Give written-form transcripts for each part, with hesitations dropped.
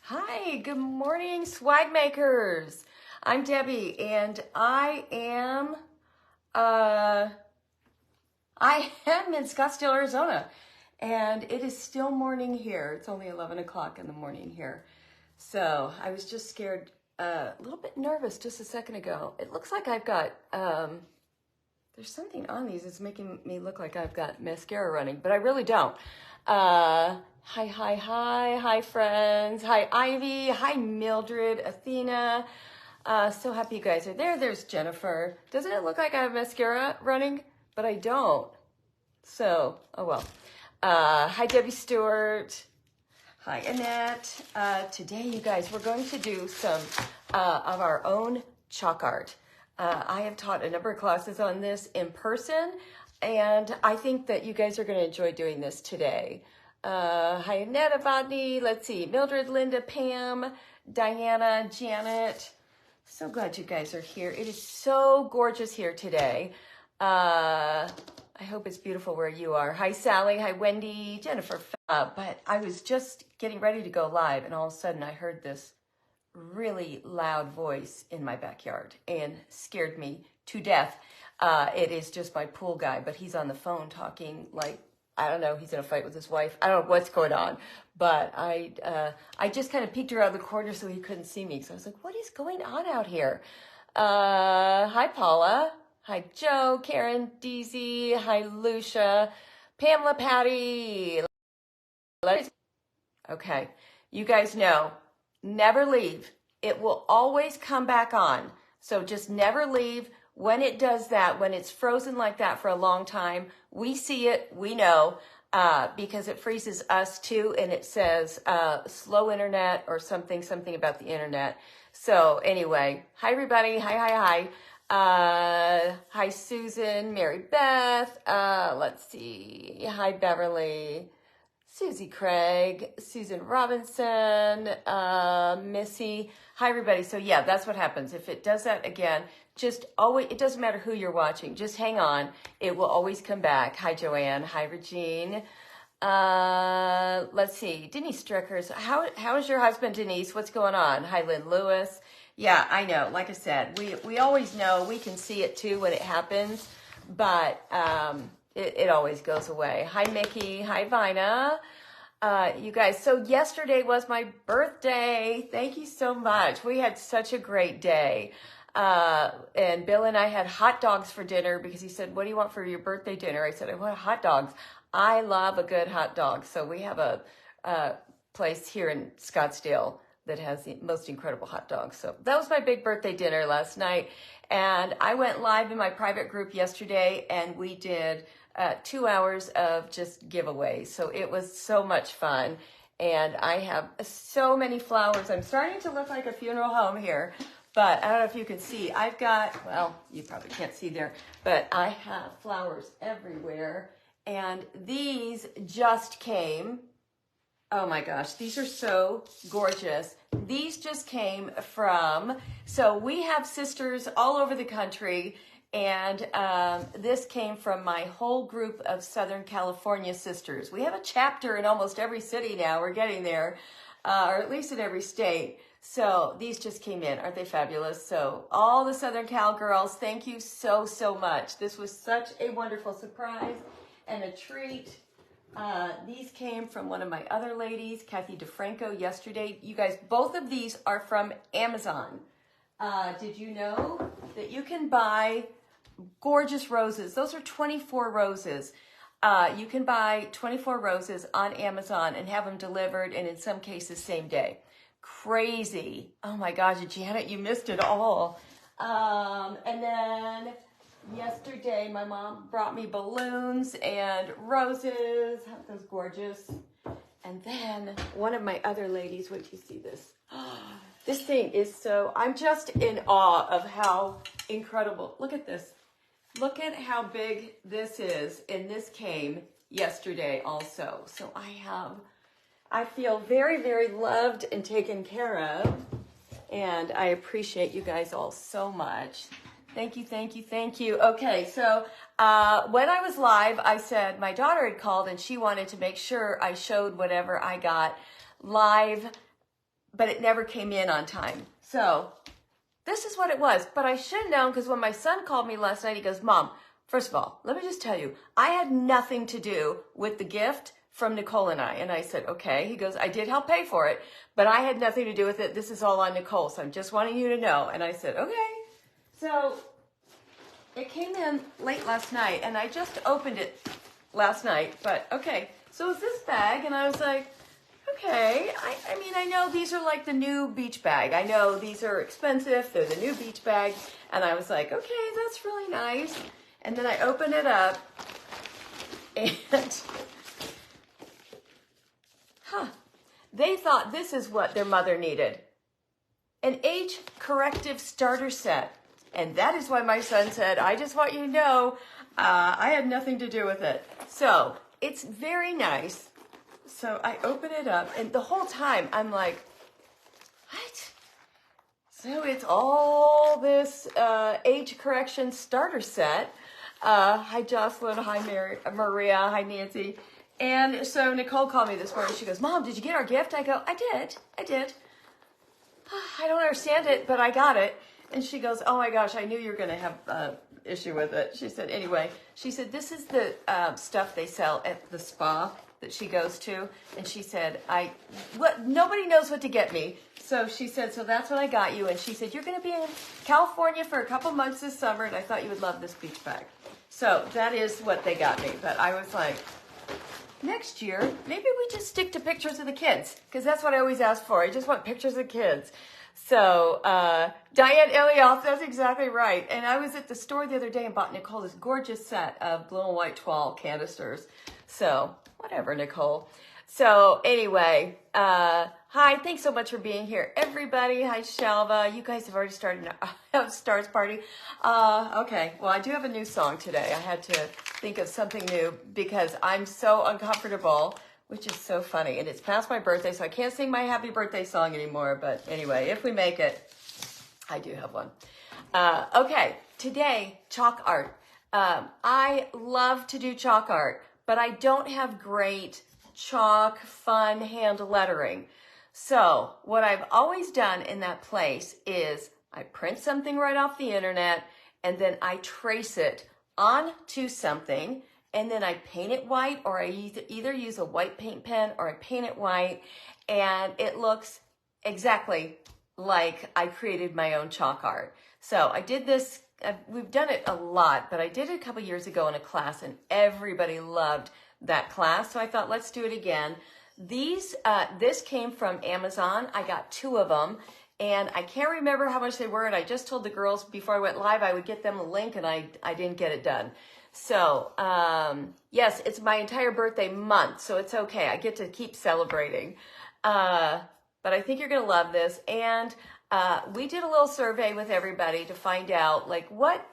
Hi, good morning, swag makers. I'm Debbie, and uh, I am in Scottsdale, Arizona, and it is still morning here. It's only 11 o'clock in the morning here. So I was just scared, a little bit nervous just a second ago. It looks like I've got, there's something on these that's making me look like I've got mascara running, but I really don't. Hi, friends. Hi, Ivy. Hi, Mildred, Athena. So happy you guys are there. There's Jennifer. Doesn't it look like I have mascara running? But I don't. So, oh well. Hi, Debbie Stewart. Hi, Annette. Today, you guys, we're going to do some of our own chalk art. I have taught a number of classes on this in person, and I think that you guys are going to enjoy doing this today. Hi, Annette, Avadni. Let's see. Mildred, Linda, Pam, Diana, Janet. So glad you guys are here. It is so gorgeous here today. I hope it's beautiful where you are. Hi, Sally. Hi, Wendy, Jennifer. But I was just getting ready to go live, and all of a sudden I heard this really loud voice in my backyard and scared me to death. It is just my pool guy, but he's on the phone talking like, I don't know, he's in a fight with his wife. I don't know what's going on, but I just kind of peeked around the corner so he couldn't see me. So I was like, what is going on out here? Hi, Paula. Hi, Joe, Karen, Deezy. Hi, Lucia, Pamela, Patty. Okay, you guys know, never leave. It will always come back on. So just never leave. When it does that, when it's frozen like that for a long time, we see it, we know, because it freezes us too, and it says slow internet or something about the internet. So anyway, hi everybody, hi. Hi Susan, Mary Beth, let's see, hi Beverly, Susie Craig, Susan Robinson, Missy. Hi, everybody. So yeah, that's what happens. If it does that again, just always, it doesn't matter who you're watching. Just hang on. It will always come back. Hi, Joanne. Hi, Regine. Let's see. Denise Strickers. How is your husband, Denise? What's going on? Hi, Lynn Lewis. Yeah, I know. Like I said, we always know. We can see it too when it happens, but it always goes away. Hi, Mickey. Hi, Vina. You guys, so yesterday was my birthday. Thank you so much. We had such a great day. And Bill and I had hot dogs for dinner because he said, what do you want for your birthday dinner? I said, I want hot dogs. I love a good hot dog. So we have a place here in Scottsdale that has the most incredible hot dogs. So that was my big birthday dinner last night. And I went live in my private group yesterday, and we did 2 hours of just giveaways. So it was so much fun. And I have so many flowers. I'm starting to look like a funeral home here, but I don't know if you can see. I've got, well, you probably can't see there, but I have flowers everywhere. And these just came. Oh my gosh, these are so gorgeous. These just came from, so we have sisters all over the country, and this came from my whole group of Southern California sisters. We have a chapter in almost every city now. We're getting there, or at least in every state. So these just came in. Aren't they fabulous? So all the Southern Cal girls, thank you so much. This was such a wonderful surprise and a treat. These came from one of my other ladies, Kathy DeFranco, yesterday. You guys, both of these are from Amazon. Did you know that you can buy gorgeous roses? Those are 24 roses. You can buy 24 roses on Amazon and have them delivered, and in some cases, same day. Crazy. Oh my gosh, Janet, you missed it all. And then yesterday, my mom brought me balloons and roses. Aren't those gorgeous? And then one of my other ladies, wait till you see this. This thing is so, I'm just in awe of how incredible. Look at this. Look at how big this is. And this came yesterday also. So I feel very loved and taken care of. And I appreciate you guys all so much. Thank you. Okay, so when I was live, I said my daughter had called and she wanted to make sure I showed whatever I got live but it never came in on time. So this is what it was. But I should have known, because when my son called me last night, he goes, Mom, first of all, let me just tell you, I had nothing to do with the gift from Nicole and I. And I said, okay. He goes, I did help pay for it, but I had nothing to do with it. This is all on Nicole. So I'm just wanting you to know. And I said, okay. So it came in late last night, and I just opened it last night. But okay, so it's this bag, and I was like, okay, I mean, I know these are like the new beach bag. I know these are expensive. They're the new beach bag. And I was like, okay, that's really nice. And then I opened it up, and they thought this is what their mother needed. An age corrective starter set. And that is why my son said, I just want you to know, I had nothing to do with it. So it's very nice. So I open it up, and the whole time I'm like, what? So it's all this age correction starter set. Hi, Jocelyn. Hi, Maria. Hi, Nancy. And so Nicole called me this morning. She goes, Mom, did you get our gift? I go, I did. I don't understand it, but I got it. And she goes, oh my gosh, I knew you were going to have issue with it. She said, anyway, she said, this is the stuff they sell at the spa that she goes to. And she said, nobody knows what to get me. So she said, so that's what I got you. And she said, you're going to be in California for a couple months this summer, and I thought you would love this beach bag. So that is what they got me. But I was like, next year, maybe we just stick to pictures of the kids, because that's what I always ask for. I just want pictures of kids. So Diane Elioff, that's exactly right. And I was at the store the other day and bought Nicole this gorgeous set of blue and white toile canisters. So whatever, Nicole. So anyway, hi, thanks so much for being here, everybody. Hi, Shalva. You guys have already started a Stars Party. Okay, well, I do have a new song today. I had to think of something new because I'm so uncomfortable, which is so funny. And it's past my birthday, so I can't sing my happy birthday song anymore. But anyway, if we make it, I do have one. Okay, today, chalk art. I love to do chalk art, but I don't have great chalk, fun hand lettering. So what I've always done in that place is I print something right off the internet, and then I trace it onto something, and then I paint it white, or I either use a white paint pen or I paint it white, and it looks exactly like I created my own chalk art. So I did this, we've done it a lot, but I did it a couple years ago in a class, and everybody loved that class. So I thought, let's do it again. This came from Amazon. I got 2 of them, and I can't remember how much they were. And I just told the girls before I went live, I would get them a link, and I didn't get it done. So, yes, it's my entire birthday month, so it's okay. I get to keep celebrating. But I think you're going to love this. And we did a little survey with everybody to find out, like, what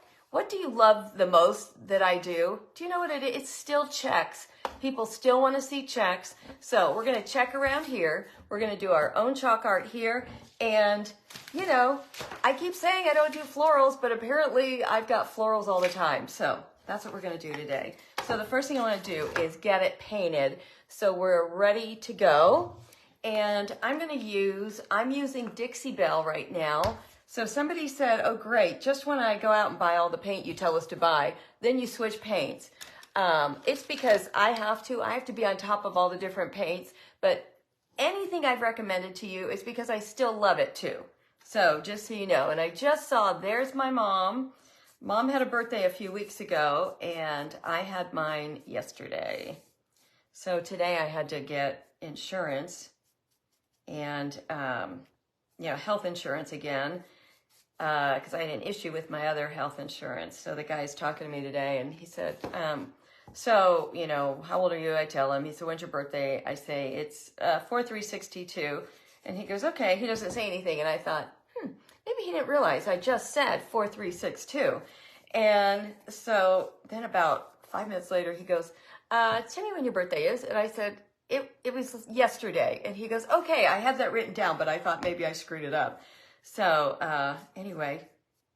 do you love the most that I do? Do you know what it is? It's still checks. People still want to see checks. So we're going to check around here. We're going to do our own chalk art here. And, you know, I keep saying I don't do florals, but apparently I've got florals all the time. So that's what we're going to do today. So the first thing I want to do is get it painted. So we're ready to go. And I'm using Dixie Belle right now. So somebody said, oh, great, just when I go out and buy all the paint you tell us to buy, then you switch paints. It's because I have to be on top of all the different paints, but anything I've recommended to you is because I still love it too. So just so you know, and I just saw, there's my mom. Mom had a birthday a few weeks ago, and I had mine yesterday. So today I had to get insurance and, health insurance again. Because I had an issue with my other health insurance. So the guy's talking to me today, and he said, so, how old are you? I tell him. He said, when's your birthday? I say, it's 4/3/62. And he goes, okay. He doesn't say anything. And I thought, maybe he didn't realize I just said 4/3/62. And so then about 5 minutes later, he goes, tell me when your birthday is. And I said, it was yesterday. And he goes, okay, I had that written down, but I thought maybe I screwed it up. So, anyway,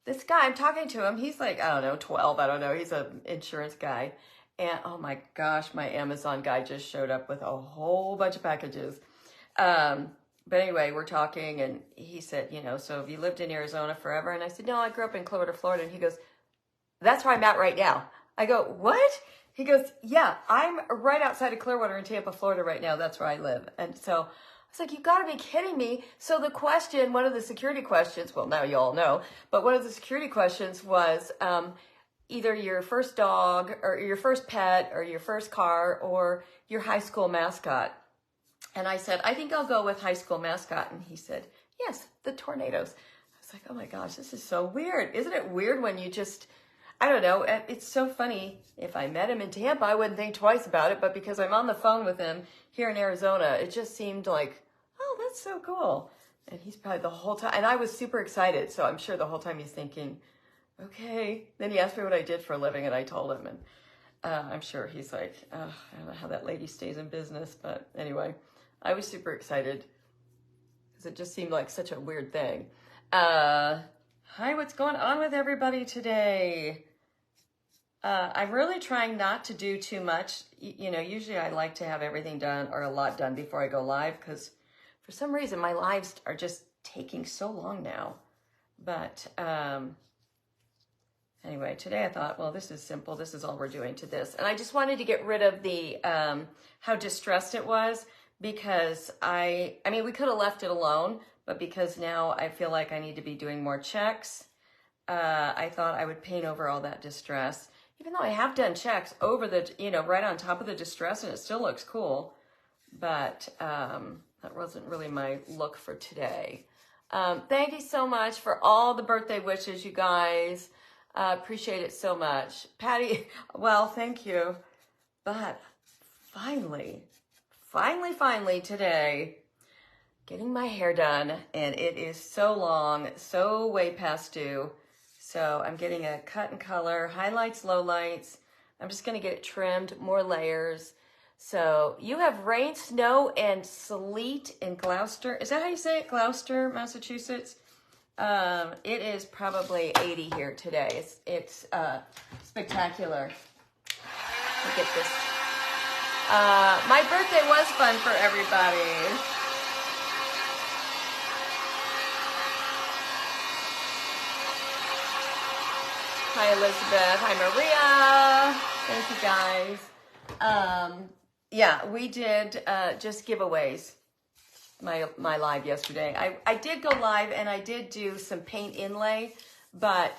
this guy, I'm talking to him, he's like, I don't know, 12, I don't know, he's an insurance guy, and oh my gosh, my Amazon guy just showed up with a whole bunch of packages. But anyway, we're talking, and he said, so have you lived in Arizona forever? And I said, no, I grew up in Clearwater, Florida. And he goes, that's where I'm at right now. I go, what? He goes, yeah, I'm right outside of Clearwater in Tampa, Florida right now. That's where I live. And so I was like, you got to be kidding me. So the question, one of the security questions, well, now you all know, but one of the security questions was either your first dog or your first pet or your first car or your high school mascot. And I said, I think I'll go with high school mascot. And he said, yes, the tornadoes. I was like, oh my gosh, this is so weird. Isn't it weird when you just, I don't know. It's so funny. If I met him in Tampa, I wouldn't think twice about it. But because I'm on the phone with him here in Arizona, it just seemed like, oh, that's so cool. And he's probably the whole time. And I was super excited. So I'm sure the whole time he's thinking, okay. Then he asked me what I did for a living, and I told him. And I'm sure he's like, I don't know how that lady stays in business. But anyway, I was super excited because it just seemed like such a weird thing. Hi, what's going on with everybody today? I'm really trying not to do too much. Usually I like to have everything done or a lot done before I go live because for some reason my lives are just taking so long now. But anyway, today I thought, well, this is simple. This is all we're doing to this. And I just wanted to get rid of the how distressed it was because I mean, we could have left it alone, but because now I feel like I need to be doing more checks, I thought I would paint over all that distress. Even though I have done checks over the, right on top of the distress, and it still looks cool. But that wasn't really my look for today. Thank you so much for all the birthday wishes, you guys. Appreciate it so much. Patty, well, thank you. But finally today, getting my hair done, and it is so long, so way past due. So I'm getting a cut and color, highlights, lowlights. I'm just going to get it trimmed, more layers. So you have rain, snow, and sleet in Gloucester. Is that how you say it? Gloucester, Massachusetts? It is probably 80 here today. It's spectacular. Look at this. My birthday was fun for everybody. Hi, Elizabeth. Hi, Maria. Thank you, guys. Yeah, we did just giveaways. My live yesterday. I did go live and I did do some paint inlay, but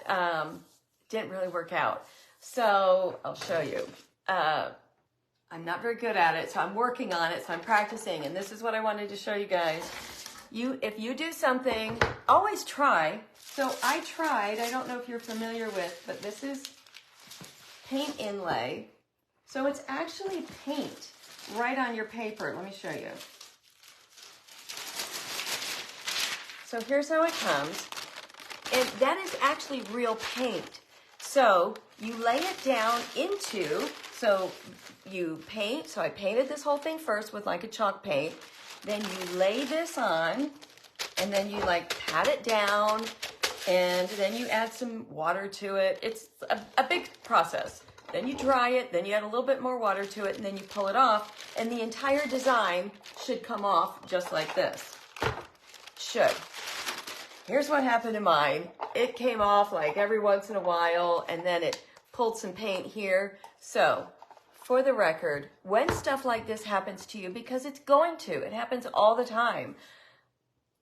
didn't really work out. So I'll show you. I'm not very good at it, so I'm working on it. So I'm practicing, and this is what I wanted to show you guys. If you do something, always try. So I tried, I don't know if you're familiar with, but this is paint inlay. So it's actually paint right on your paper. Let me show you. So here's how it comes. And that is actually real paint. So you lay it down into, so you paint, so I painted this whole thing first with like a chalk paint. Then you lay this on, and then you like pat it down, and then you add some water to it. It's a big process. Then you dry it, then you add a little bit more water to it, and then you pull it off, and the entire design should come off just like this. Should. Here's what happened to mine. It came off like every once in a while, and then it pulled some paint here. So, for the record, when stuff like this happens to you, because it's going to, it happens all the time,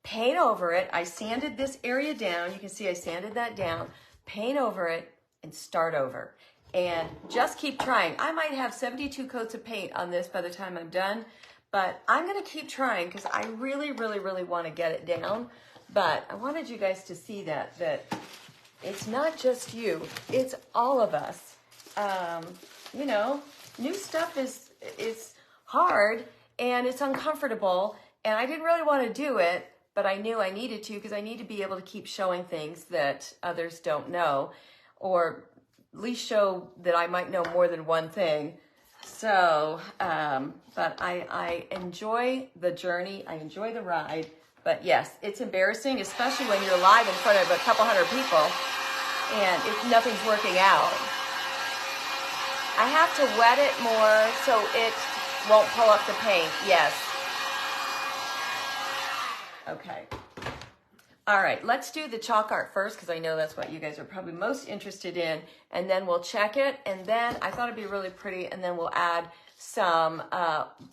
paint over it. I sanded this area down. You can see I sanded that down. Paint over it and start over. And just keep trying. I might have 72 coats of paint on this by the time I'm done, but I'm going to keep trying because I really, really, really want to get it down. But I wanted you guys to see that it's not just you, it's all of us. New stuff is hard and it's uncomfortable, and I didn't really want to do it, but I knew I needed to because I need to be able to keep showing things that others don't know, or at least show that I might know more than one thing. So, but I enjoy the journey, I enjoy the ride, but yes, it's embarrassing, especially when you're live in front of a couple hundred people and if nothing's working out. I have to wet it more so it won't pull up the paint. Yes. Okay. All right, let's do the chalk art first because I know that's what you guys are probably most interested in. And then we'll check it. And then I thought it'd be really pretty. And then we'll add some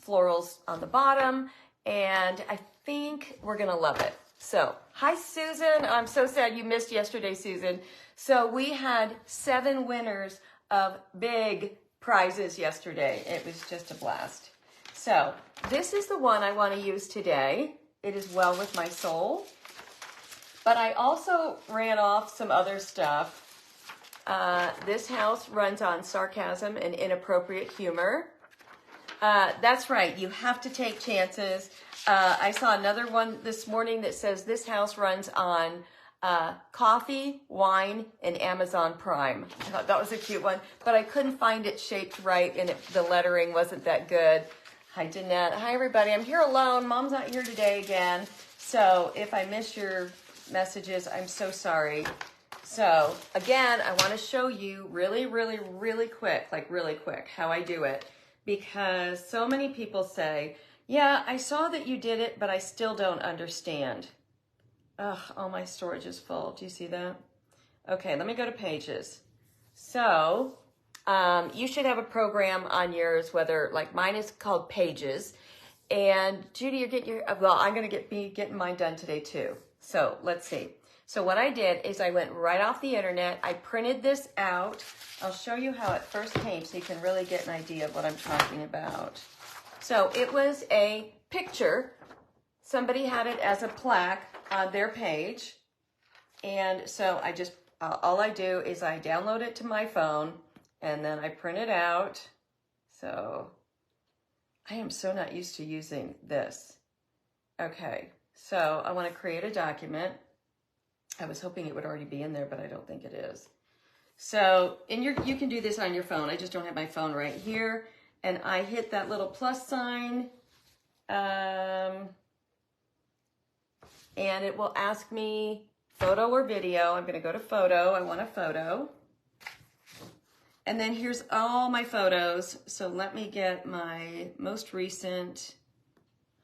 florals on the bottom. And I think we're going to love it. So, hi, Susan. I'm so sad you missed yesterday, Susan. So we had 7 winners of big prizes yesterday. It was just a blast. So this is the one I want to use today. It is Well With My Soul. But I also ran off some other stuff. This house runs on sarcasm and inappropriate humor. That's right, you have to take chances. I saw another one this morning that says this house runs on coffee, wine, and Amazon Prime. I thought that was a cute one, but I couldn't find it shaped right and the lettering wasn't that good. Hi, Danette. Hi, everybody. I'm here alone. Mom's not here today again. So if I miss your messages, I'm so sorry. So again, I want to show you really quick, like really quick, how I do it, because so many people say, yeah, I saw that you did it, but I still don't understand. Ugh, all my storage is full. Do you see that? Okay, let me go to pages. So you should have a program on yours, whether like mine is called Pages. And Judy, you're getting your, well, I'm going to be getting mine done today too. So let's see. So what I did is I went right off the internet. I printed this out. I'll show you how it first came so you can really get an idea of what I'm talking about. So it was a picture. Somebody had it as a plaque on their page. And so I just, all I do is I download it to my phone and then I print it out. So I am so not used to using this. Okay. So I want to create a document. I was hoping it would already be in there, but I don't think it is. So you can do this on your phone. I just don't have my phone right here. And I hit that little plus sign. And it will ask me photo or video. I'm going to go to photo. I want a photo. And then here's all my photos. So let me get my most recent.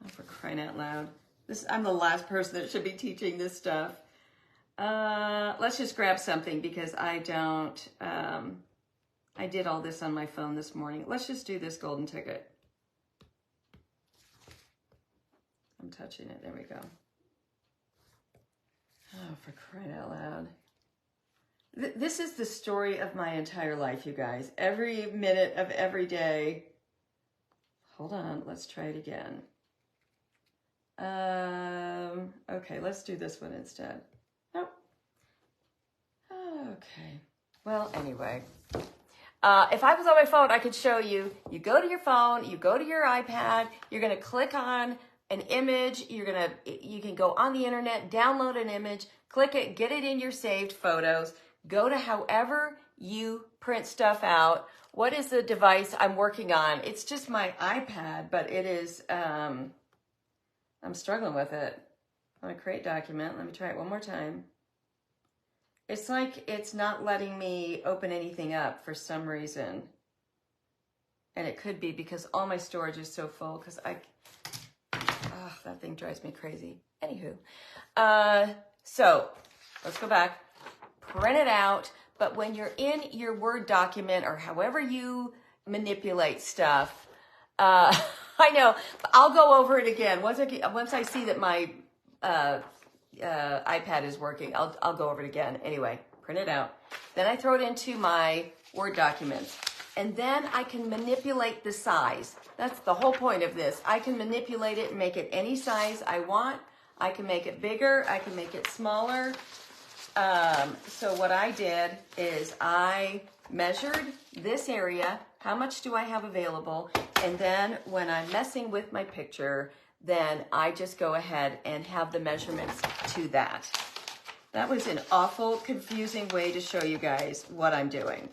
Oh, for crying out loud. I'm the last person that should be teaching this stuff. Let's just grab something because I don't, I did all this on my phone this morning. Let's just do this golden ticket. I'm touching it. There we go. Oh, for crying out loud. This is the story of my entire life, you guys. Every minute of every day. Hold on. Let's try it again. Okay, let's do this one instead. Nope. Okay. Well, anyway. If I was on my phone, I could show you. You go to your phone, you go to your iPad, you're going to click on an image, you can go on the internet, download an image, click it, get it in your saved photos, go to however you print stuff out. What is the device I'm working on? It's just my iPad, but it is, I'm struggling with it. I want to create document. Let me try it one more time. It's like it's not letting me open anything up for some reason. And it could be because all my storage is so full because that thing drives me crazy. Anywho. So let's go back. Print it out. But when you're in your Word document or however you manipulate stuff, I know. I'll go over it again. Once I see that my iPad is working, I'll go over it again. Anyway, print it out. Then I throw it into my Word document. And then I can manipulate the size. That's the whole point of this. I can manipulate it and make it any size I want. I can make it bigger. I can make it smaller. So what I did is I measured this area. How much do I have available? And then when I'm messing with my picture, then I just go ahead and have the measurements to that. That was an awful, confusing way to show you guys what I'm doing.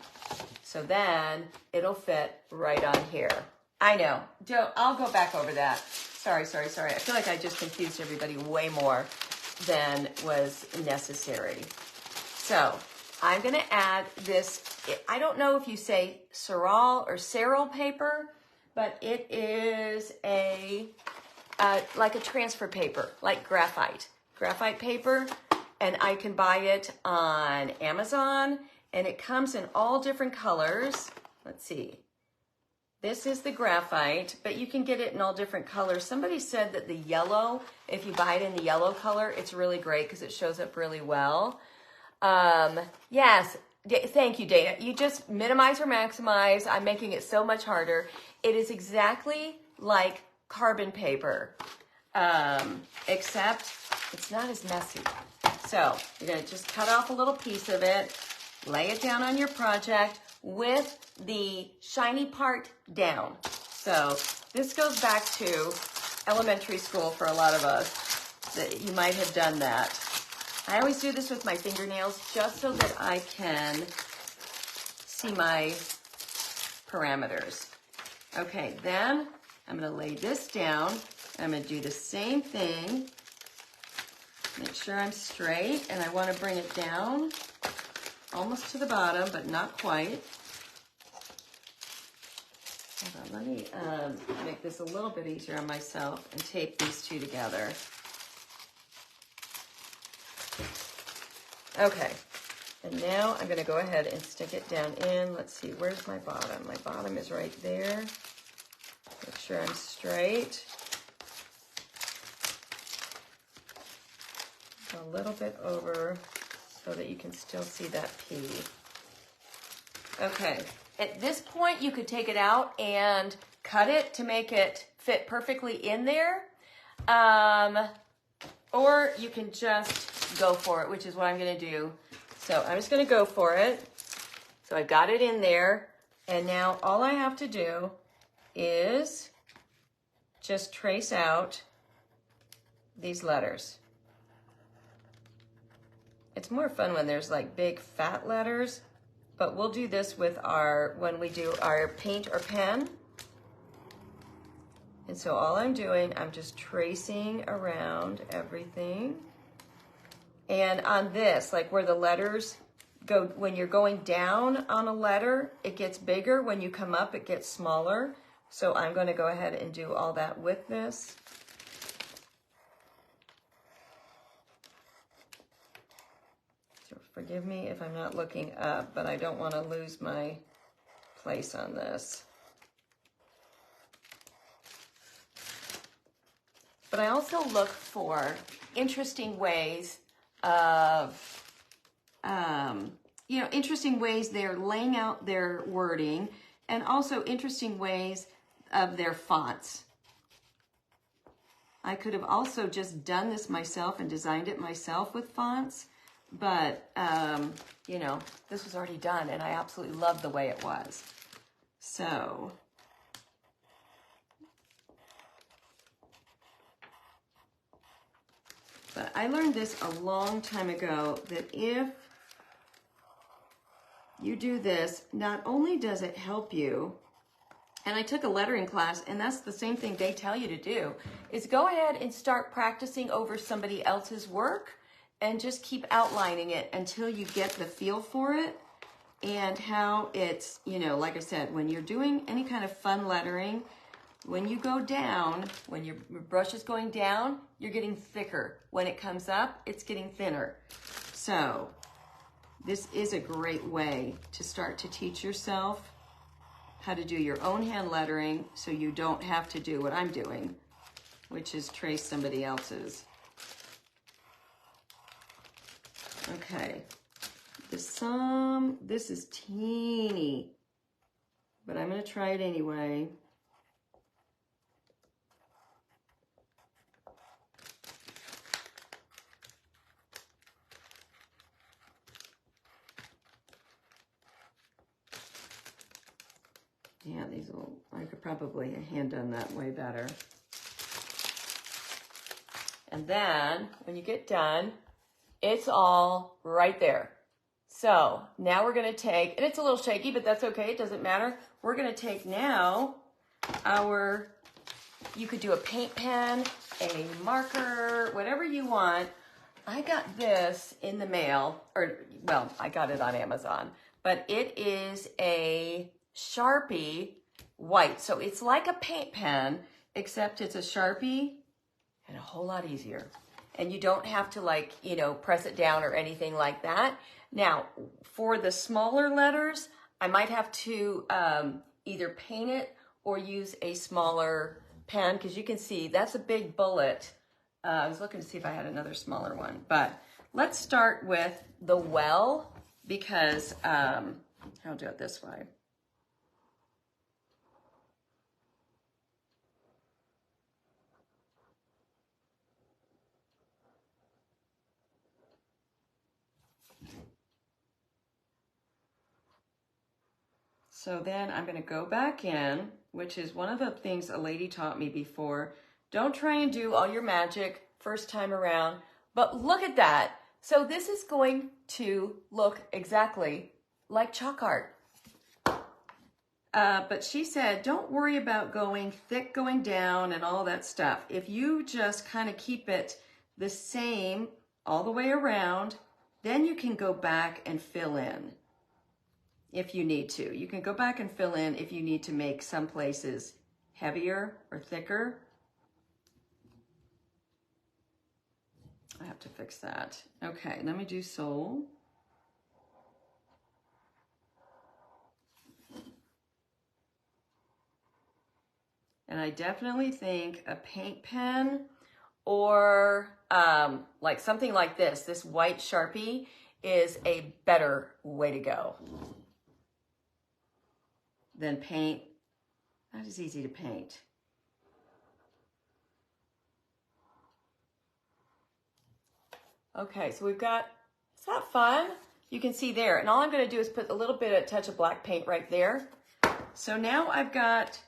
So then it'll fit right on here. I know. I'll go back over that. Sorry. I feel like I just confused everybody way more than was necessary. So I'm going to add this. I don't know if you say Floral or Floral paper, but it is a like a transfer paper, like graphite paper, and I can buy it on Amazon, and it comes in all different colors. Let's see. This is the graphite, but you can get it in all different colors. Somebody said that the yellow, if you buy it in the yellow color, it's really great because it shows up really well. Yes, thank you, Dana. You just minimize or maximize. I'm making it so much harder. It is exactly like carbon paper, except it's not as messy. So you're going to just cut off a little piece of it, lay it down on your project with the shiny part down. So this goes back to elementary school for a lot of us, that you might have done that. I always do this with my fingernails just so that I can see my parameters. Okay, then I'm going to lay this down. I'm going to do the same thing. Make sure I'm straight, and I want to bring it down almost to the bottom, but not quite. Hold on, let me make this a little bit easier on myself and tape these two together. Okay, and now I'm going to go ahead and stick it down in. Let's see, where's my bottom? My bottom is right there. Make sure I'm straight. A little bit over so that you can still see that P. Okay, at this point you could take it out and cut it to make it fit perfectly in there. Or you can just go for it, which is what I'm going to do. So I'm just going to go for it. So I've got it in there, and now all I have to do is just trace out these letters. It's more fun when there's like big fat letters, but we'll do this with when we do our paint or pen. And so all I'm doing, I'm just tracing around everything. And on this, like where the letters go, when you're going down on a letter, it gets bigger. When you come up, it gets smaller. So I'm going to go ahead and do all that with this. Forgive me if I'm not looking up, but I don't want to lose my place on this. But I also look for interesting ways of, interesting ways they're laying out their wording, and also interesting ways of their fonts. I could have also just done this myself and designed it myself with fonts. But, this was already done, and I absolutely loved the way it was. So, but I learned this a long time ago, that if you do this, not only does it help you, and I took a lettering class, and that's the same thing they tell you to do, is go ahead and start practicing over somebody else's work. And just keep outlining it until you get the feel for it and how it's, like I said, when you're doing any kind of fun lettering, when you go down, when your brush is going down, you're getting thicker. When it comes up, it's getting thinner. So this is a great way to start to teach yourself how to do your own hand lettering so you don't have to do what I'm doing, which is trace somebody else's. Okay, this is teeny, but I'm going to try it anyway. Yeah, I could probably hand done that way better. And then when you get done, it's all right there. So now we're going to take, and it's a little shaky, but that's okay. It doesn't matter. We're going to take now you could do a paint pen, a marker, whatever you want. I got this in the mail, I got it on Amazon, but it is a Sharpie white. So it's like a paint pen, except it's a Sharpie and a whole lot easier. And you don't have to like, you know, press it down or anything like that. Now, for the smaller letters, I might have to either paint it or use a smaller pen, because you can see that's a big bullet. I was looking to see if I had another smaller one, but let's start with the well, because I'll do it this way. So then I'm going to go back in, which is one of the things a lady taught me before. Don't try and do all your magic first time around, but look at that. So this is going to look exactly like chalk art. But she said, don't worry about going thick, going down and all that stuff. If you just kind of keep it the same all the way around, then you can go back and fill in. If you need to. You can go back and fill in if you need to make some places heavier or thicker. I have to fix that. Okay, let me do soul. And I definitely think a paint pen or like something like this white Sharpie is a better way to go than paint. Not as easy to paint. Okay, so we've got, is that fun? You can see there, and all I'm gonna do is put a little bit of touch of black paint right there. So now I've got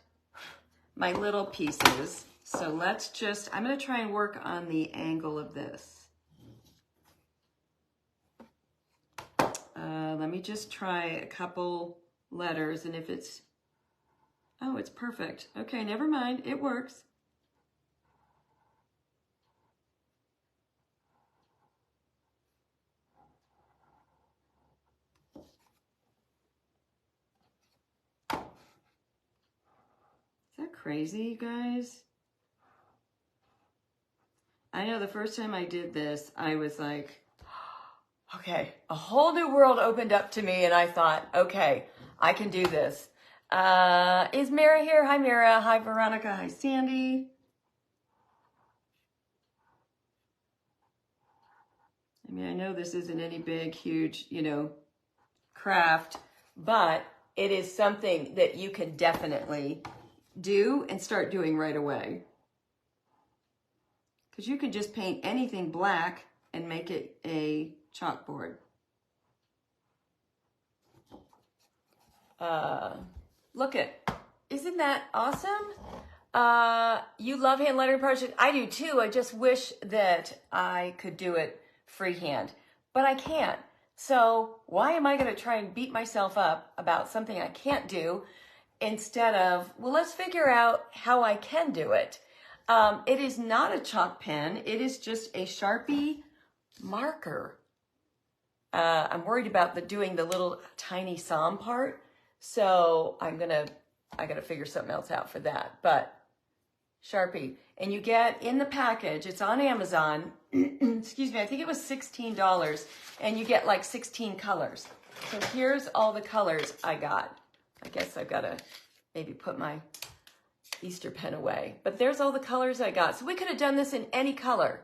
my little pieces. So let's just, I'm gonna try and work on the angle of this. Let me just try a couple letters, and if it's, oh, it's perfect. Okay, never mind, it works. Is that crazy, you guys? I know the first time I did this, I was like, okay, a whole new world opened up to me, and I thought, okay, I can do this. Is Mara here? Hi, Mara. Hi, Veronica. Hi, Sandy. I mean, I know this isn't any big, huge, you know, craft, but it is something that you can definitely do and start doing right away. Because you could just paint anything black and make it a chalkboard. Look isn't that awesome? You love hand lettering projects. I do too. I just wish that I could do it freehand, but I can't. So why am I going to try and beat myself up about something I can't do instead of, well, let's figure out how I can do it. It is not a chalk pen. It is just a Sharpie marker. I'm worried about doing the little tiny psalm part. So I gotta figure something else out for that. But Sharpie, and you get in the package, it's on Amazon, excuse me, I think it was $16, and you get like 16 colors. So here's all the colors I got. I guess I've gotta maybe put my Easter pen away. But there's all the colors I got. So we could have done this in any color.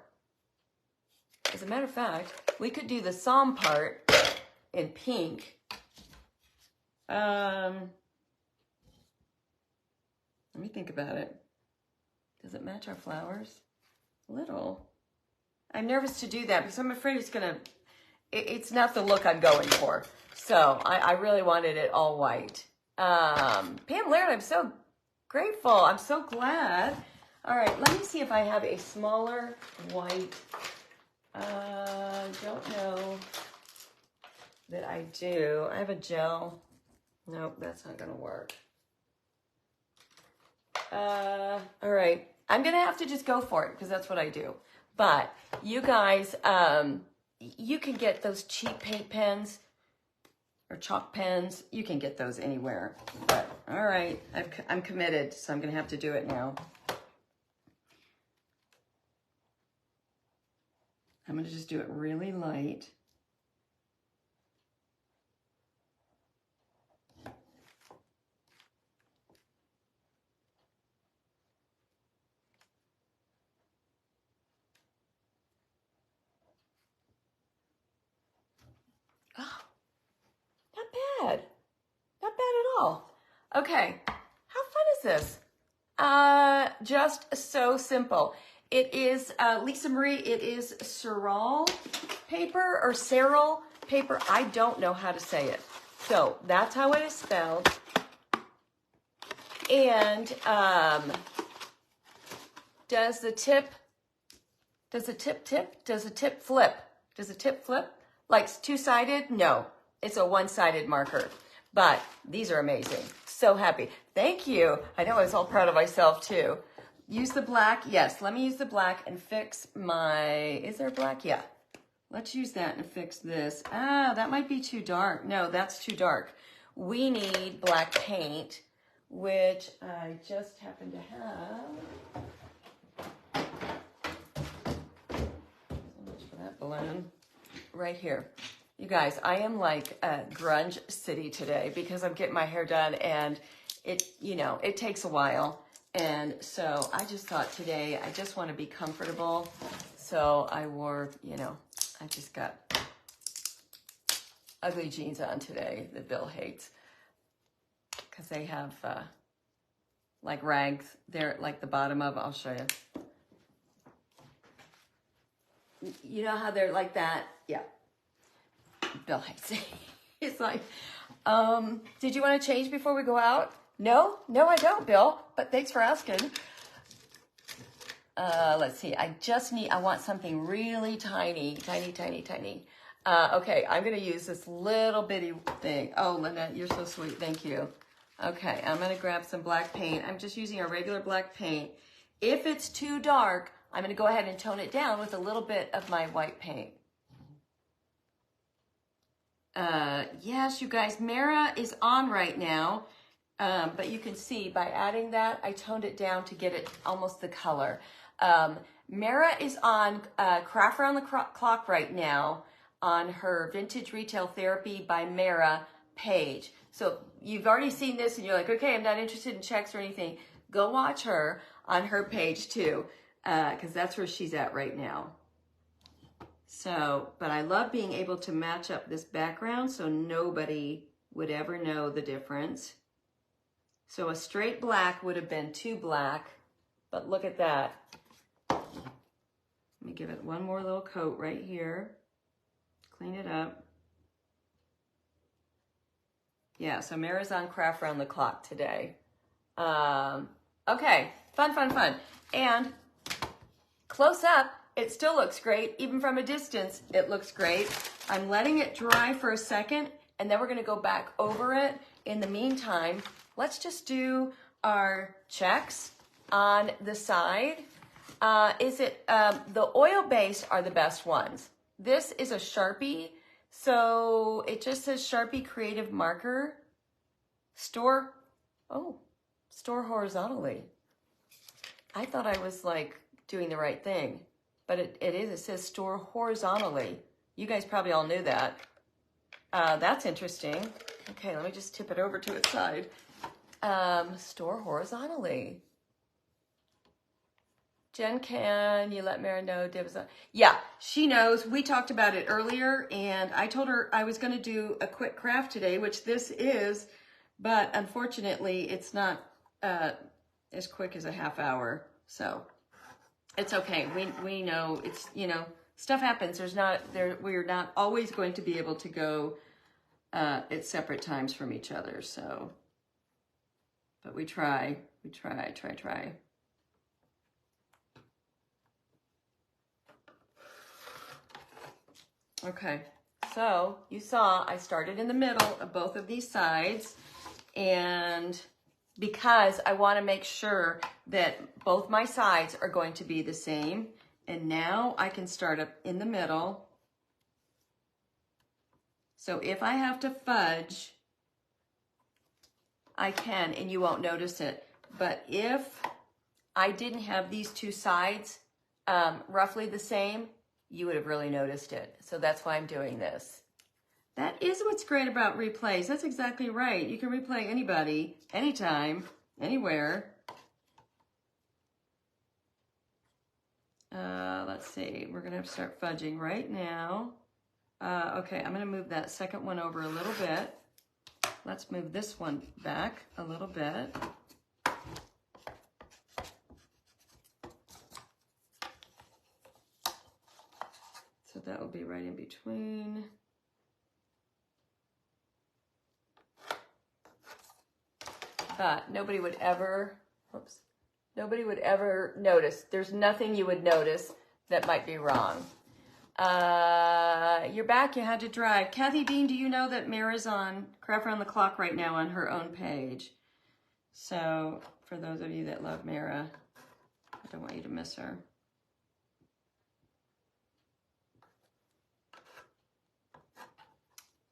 As a matter of fact, we could do the psalm part in pink. Let me think about it. Does it match our flowers? A little. I'm nervous to do that because I'm afraid it's not the look I'm going for. So I really wanted it all white. Pam Laird, I'm so grateful. I'm so glad. All right, let me see if I have a smaller white. Don't know that I do. I have a gel. Nope, that's not gonna work. All right, I'm gonna have to just go for it because that's what I do. But you guys, you can get those cheap paint pens or chalk pens. You can get those anywhere. But all right, I'm committed, so I'm gonna have to do it now. I'm going to just do it really light. Oh, not bad. Not bad at all. Okay, how fun is this? Just so simple. It is, Lisa Marie, it is Ceral paper or Ceral paper. I don't know how to say it. So that's how it is spelled. And does the tip tip? Does the tip flip? Does the tip flip? Like two-sided? No, it's a one-sided marker. But these are amazing. So happy. Thank you. I know I was all proud of myself too. Use the black. Yes, let me use the black and fix my, is there black? Yeah. Let's use that and fix this. Ah, that might be too dark. No, that's too dark. We need black paint, which I just happen to have. So much for that balloon. Right here. You guys, I am like grunge city today because I'm getting my hair done and it, you know, it takes a while. And so I just thought today I just want to be comfortable. So I wore, you know, I just got ugly jeans on today that Bill hates because they have like rags. They're like the bottom of, I'll show you. You know how they're like that? Yeah. Bill hates it. He's like, did you want to change before we go out? No, I don't, Bill, but thanks for asking. Let's see, I want something really tiny. Okay, I'm going to use this little bitty thing. Oh, Lynette, you're so sweet. Thank you. Okay, I'm going to grab some black paint. I'm just using a regular black paint. If it's too dark, I'm going to go ahead and tone it down with a little bit of my white paint. Yes, you guys, Mara is on right now, but you can see by adding that, I toned it down to get it almost the color. Mara is on Craft Around the Clock right now on her Vintage Retail Therapy by Mara page. So you've already seen this and you're like, okay, I'm not interested in checks or anything. Go watch her on her page too, because that's where she's at right now. So, but I love being able to match up this background so nobody would ever know the difference. So a straight black would have been too black, but look at that. Let me give it one more little coat right here. Clean it up. Yeah, so Mara's on Craft Around the Clock today. Okay, fun. And close up, it still looks great. Even from a distance, it looks great. I'm letting it dry for a second, and then we're gonna go back over it. In the meantime, let's just do our checks on the side. The oil-based are the best ones. This is a Sharpie, so it just says Sharpie Creative Marker. Store horizontally. I thought I was like doing the right thing. But it says store horizontally. You guys probably all knew that. That's interesting. Okay, let me just tip it over to its side. Store horizontally. Jen, can you let Mara know dibs on? Yeah, she knows. We talked about it earlier, and I told her I was going to do a quick craft today, which this is, but unfortunately, it's not as quick as a half hour, so... It's okay. We know it's, you know, stuff happens. We're not always going to be able to go at separate times from each other. So, but we try. Okay. So you saw I started in the middle of both of these sides, and because I want to make sure that both my sides are going to be the same. And now I can start up in the middle. So if I have to fudge, I can, and you won't notice it. But if I didn't have these two sides roughly the same, you would have really noticed it. So that's why I'm doing this. That is what's great about replays. That's exactly right. You can replay anybody, anytime, anywhere. Let's see. We're going to have to start fudging right now. Okay, I'm going to move that second one over a little bit. Let's move this one back a little bit. So that will be right in between. But nobody would ever, oops, nobody would ever notice. There's nothing you would notice that might be wrong. You're back, you had to drive. Kathy Bean, do you know that Mara's on Craft Around the Clock right now on her own page? So for those of you that love Mara, I don't want you to miss her.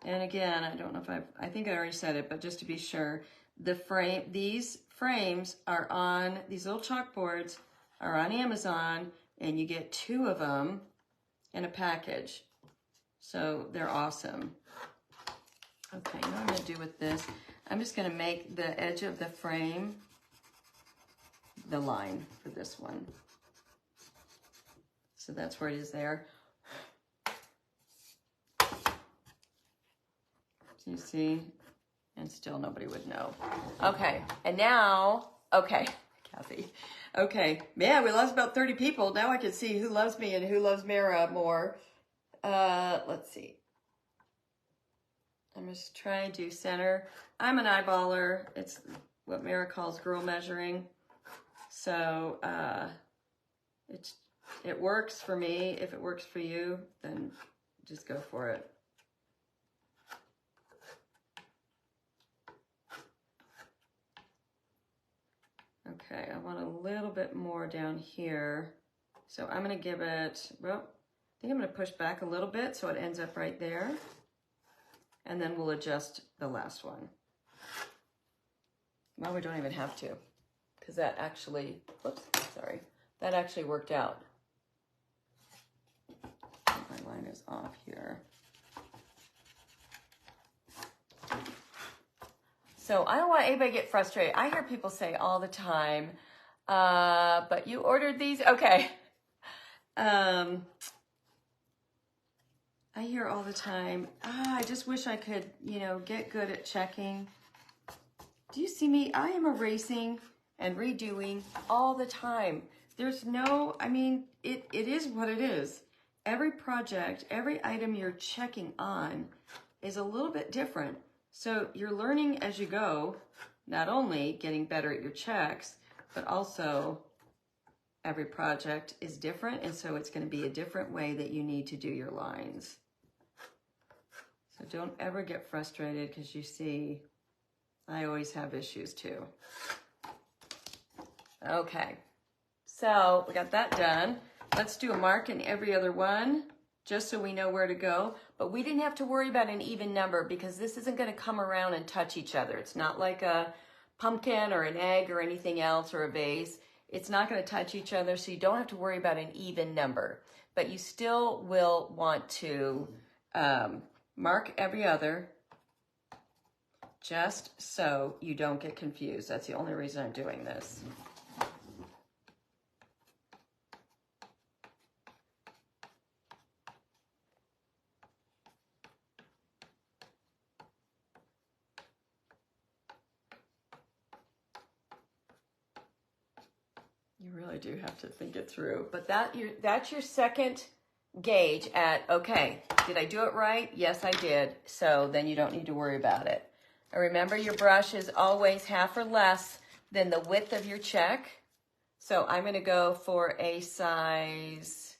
And again, I don't know if I think I already said it, but just to be sure, these frames are on, these little chalkboards are on Amazon, and you get 2 of them in a package. So they're awesome. Okay, you know what I'm gonna do with this? I'm just gonna make the edge of the frame the line for this one. So that's where it is there. So you see? And still nobody would know. Okay, and now, okay, Kathy. Okay, yeah, we lost about 30 people. Now I can see who loves me and who loves Mara more. Let's see. I'm just trying to center. I'm an eyeballer. It's what Mara calls girl measuring. So it works for me. If it works for you, then just go for it. Okay, I want a little bit more down here. So I'm gonna give it, well, I think I'm gonna push back a little bit so it ends up right there. And then we'll adjust the last one. Well, we don't even have to, because that actually, whoops, sorry, that actually worked out. My line is off here. So I don't want anybody to get frustrated. I hear people say all the time, but you ordered these? Okay. I hear all the time, I just wish I could, you know, get good at checking. Do you see me? I am erasing and redoing all the time. There's no, I mean, it is what it is. Every project, every item you're checking on is a little bit different. So you're learning as you go, not only getting better at your checks, but also every project is different, and so it's going to be a different way that you need to do your lines. So don't ever get frustrated, because you see, I always have issues too. Okay, so we got that done. Let's do a mark in every other one, just so we know where to go. But we didn't have to worry about an even number, because this isn't going to come around and touch each other. It's not like a pumpkin or an egg or anything else, or a vase. It's not going to touch each other, so you don't have to worry about an even number. But you still will want to mark every other, just so you don't get confused. That's the only reason I'm doing this. You really do have to think it through. But that's your second gauge at, okay, did I do it right? Yes, I did. So then you don't need to worry about it. And remember, your brush is always half or less than the width of your check. So I'm going to go for a size,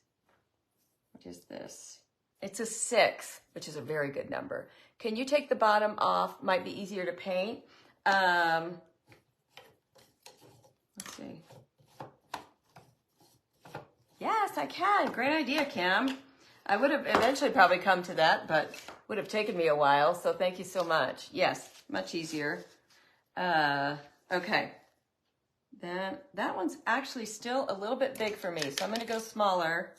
what is this? It's a 6, which is a very good number. Can you take the bottom off? Might be easier to paint. Let's see. Yes, I can. Great idea, Cam. I would have eventually probably come to that, but would have taken me a while. So thank you so much. Yes, much easier. Okay. Then that one's actually still a little bit big for me. So I'm going to go smaller.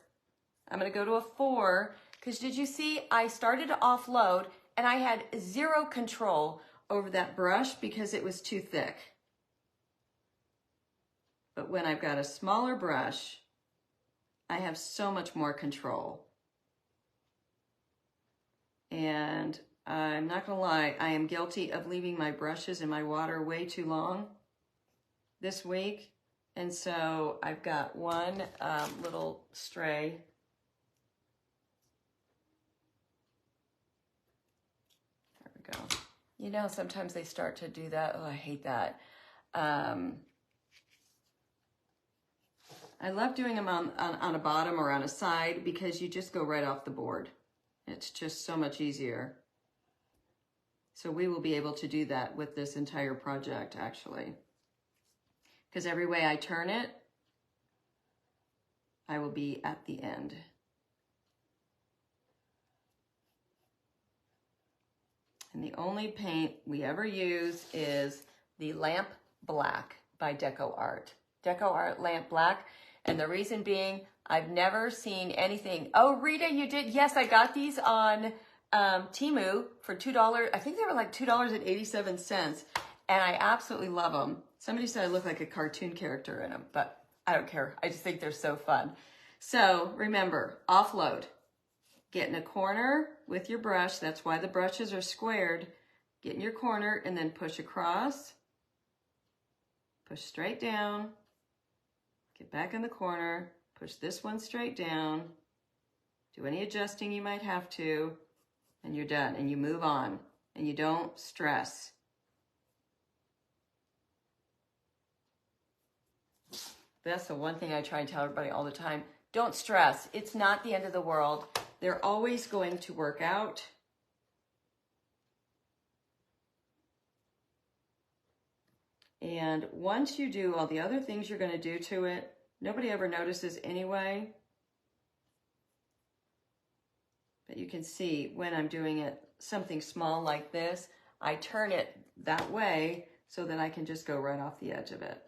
I'm going to go to a 4 because did you see I started to offload and I had zero control over that brush because it was too thick. But when I've got a smaller brush, I have so much more control. And I'm not gonna lie, I am guilty of leaving my brushes in my water way too long this week. And so I've got one little stray. There we go. You know, sometimes they start to do that. Oh, I hate that. I love doing them on a bottom or on a side because you just go right off the board. It's just so much easier. So we will be able to do that with this entire project, actually. Because every way I turn it, I will be at the end. And the only paint we ever use is the Lamp Black by Deco Art. Deco Art Lamp Black. And the reason being, I've never seen anything. Oh, Rita, you did? Yes, I got these on Temu for $2. I think they were like $2.87. And I absolutely love them. Somebody said I look like a cartoon character in them, but I don't care. I just think they're so fun. So remember, offload. Get in a corner with your brush. That's why the brushes are squared. Get in your corner and then push across. Push straight down. Get back in the corner. Push this one straight down. Do any adjusting you might have to. And you're done. And you move on. And you don't stress. That's the one thing I try and tell everybody all the time. Don't stress. It's not the end of the world. They're always going to work out. And once you do all the other things you're going to do to it, nobody ever notices anyway. But you can see when I'm doing it, something small like this, I turn it that way so that I can just go right off the edge of it.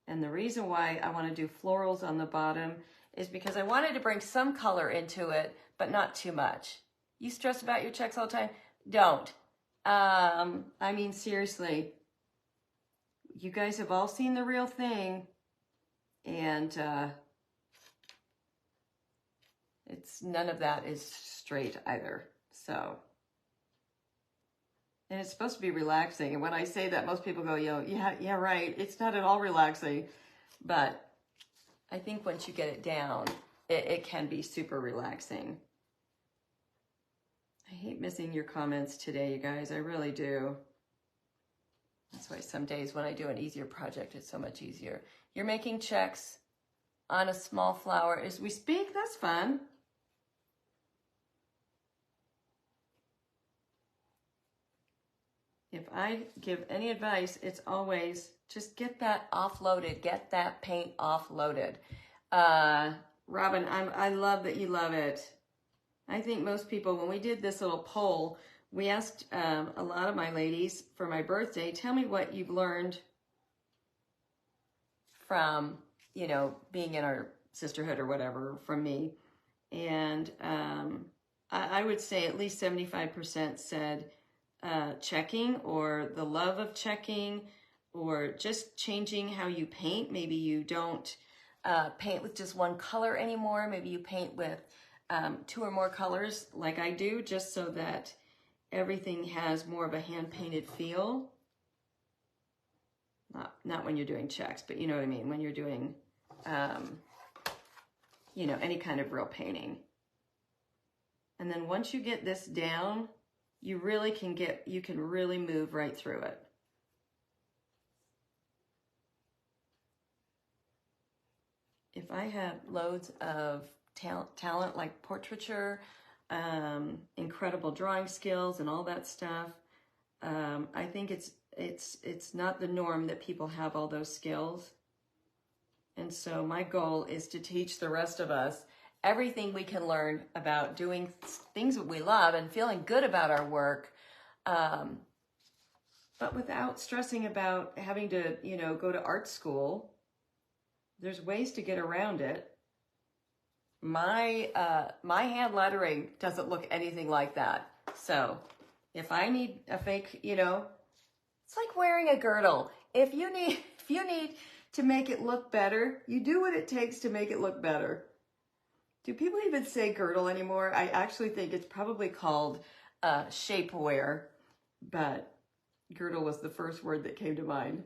And the reason why I want to do florals on the bottom is because I wanted to bring some color into it, but not too much. You stress about your checks all the time? Don't. I mean, seriously, you guys have all seen the real thing, and it's none of that is straight either. So, and it's supposed to be relaxing. And when I say that, most people go, "Yo, yeah, right." It's not at all relaxing, but I think once you get it down, it can be super relaxing. I hate missing your comments today, you guys. I really do. That's why some days when I do an easier project, it's so much easier. You're making checks on a small flower as we speak. That's fun. If I give any advice, it's always just get that offloaded, get that paint offloaded. Robin, I love that you love it. I think most people, when we did this little poll, we asked a lot of my ladies for my birthday, tell me what you've learned from, you know, being in our sisterhood or whatever from me. And I would say at least 75% said checking, or the love of checking, or just changing how you paint. Maybe you don't paint with just one color anymore. Maybe you paint with 2 or more colors like I do, just so that everything has more of a hand-painted feel. Not when you're doing checks, but you know what I mean, when you're doing, you know, any kind of real painting. And then once you get this down, you can really move right through it. If I had loads of talent like portraiture, incredible drawing skills and all that stuff, I think it's not the norm that people have all those skills. And so my goal is to teach the rest of us everything we can learn about doing things that we love and feeling good about our work, but without stressing about having to, you know, go to art school. There's ways to get around it. my hand lettering doesn't look anything like that. So if I need a fake, it's like wearing a girdle. If you need to make it look better, you do what it takes to make it look better. Do people even say girdle anymore? I actually think it's probably called shapewear, but girdle was the first word that came to mind.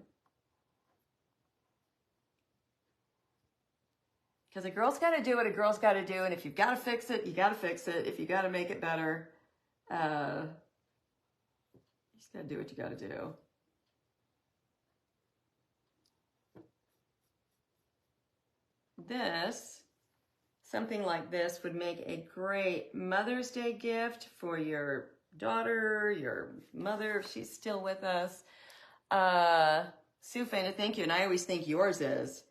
Because a girl's got to do what a girl's got to do, and if you've got to fix it, you got to fix it. If you got to make it better, you just got to do what you got to do. Something like this would make a great Mother's Day gift for your daughter, your mother, if she's still with us. Sue Fana, thank you. And I always think yours is.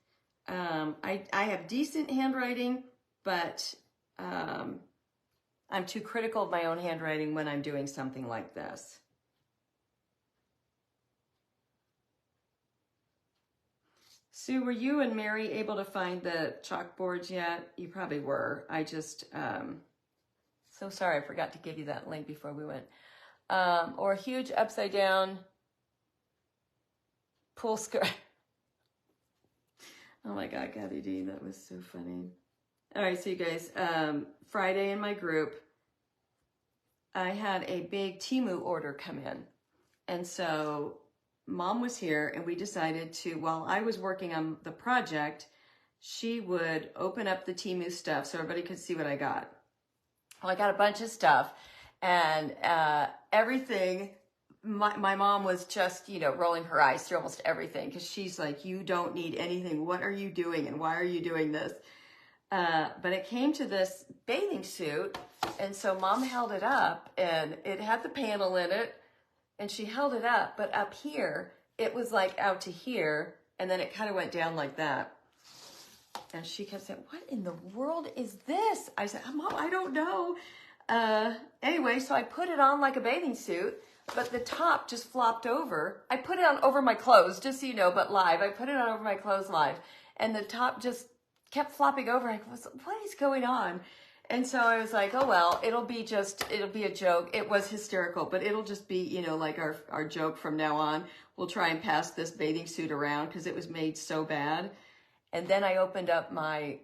I have decent handwriting, but I'm too critical of my own handwriting when I'm doing something like this. Sue, were you and Mary able to find the chalkboards yet? You probably were. I just, so sorry, I forgot to give you that link before we went. Or a huge upside down pool skirt. Oh my God, Kathy D, that was so funny. All right, so you guys, Friday in my group, I had a big Temu order come in. And so Mom was here and we decided to, while I was working on the project, she would open up the Temu stuff so everybody could see what I got. Well, I got a bunch of stuff and everything. My mom was just, rolling her eyes through almost everything because she's like, you don't need anything. What are you doing? And why are you doing this? But it came to this bathing suit. And so Mom held it up and it had the panel in it and she held it up. But up here, it was like out to here. And then it kind of went down like that. And she kept saying, what in the world is this? I said, Mom, I don't know. Anyway, so I put it on like a bathing suit. But the top just flopped over. I put it on over my clothes, just so you know, but live. I put it on over my clothes live. And the top just kept flopping over. I was, what is going on? And so I was like, oh, well, it'll be a joke. It was hysterical, but it'll just be, like our joke from now on. We'll try and pass this bathing suit around because it was made so bad. And then I opened up my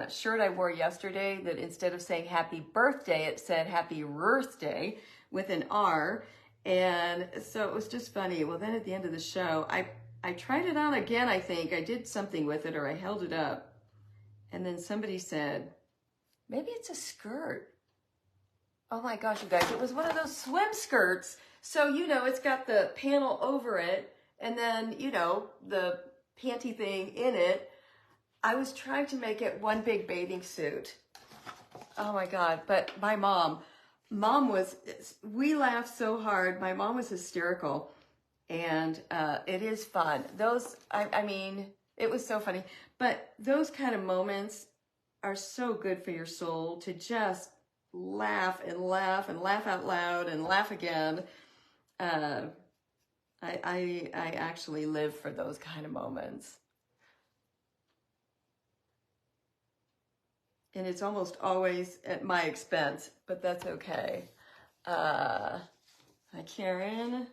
shirt I wore yesterday that instead of saying happy birthday, it said happy birthday with an R. And so it was just funny. Well, then at the end of the show, I tried it on again, I think. I did something with it or I held it up. And then somebody said, maybe it's a skirt. Oh my gosh, you guys, it was one of those swim skirts. So, it's got the panel over it and then, the panty thing in it. I was trying to make it one big bathing suit. Oh my God, but my mom we laughed so hard. My mom was hysterical and it is fun. It was so funny, but those kind of moments are so good for your soul to just laugh and laugh and laugh out loud and laugh again. I actually live for those kind of moments. And it's almost always at my expense, but that's okay. Hi, Karen.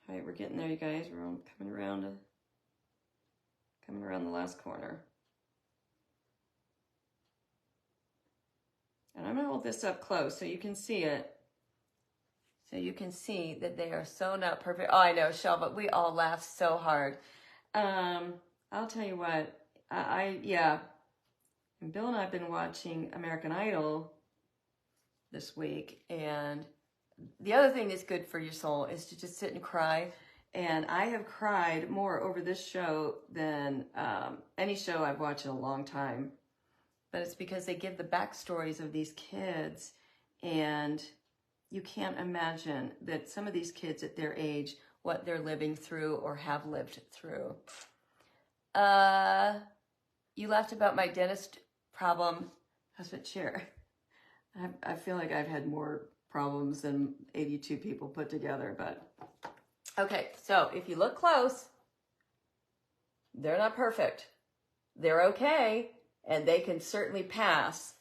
All right, we're getting there, you guys. We're coming around the last corner. And I'm going to hold this up close so you can see it. So you can see that they are so not perfect. Oh, I know, Shell, but we all laughed so hard. I'll tell you what, and Bill and I have been watching American Idol this week, and the other thing that's good for your soul is to just sit and cry. And I have cried more over this show than any show I've watched in a long time. But it's because they give the backstories of these kids, and you can't imagine that some of these kids at their age, what they're living through or have lived through. You laughed about my dentist problem. Husband chair. I feel like I've had more problems than 82 people put together, but okay. So if you look close, they're not perfect. They're okay. and they can certainly pass,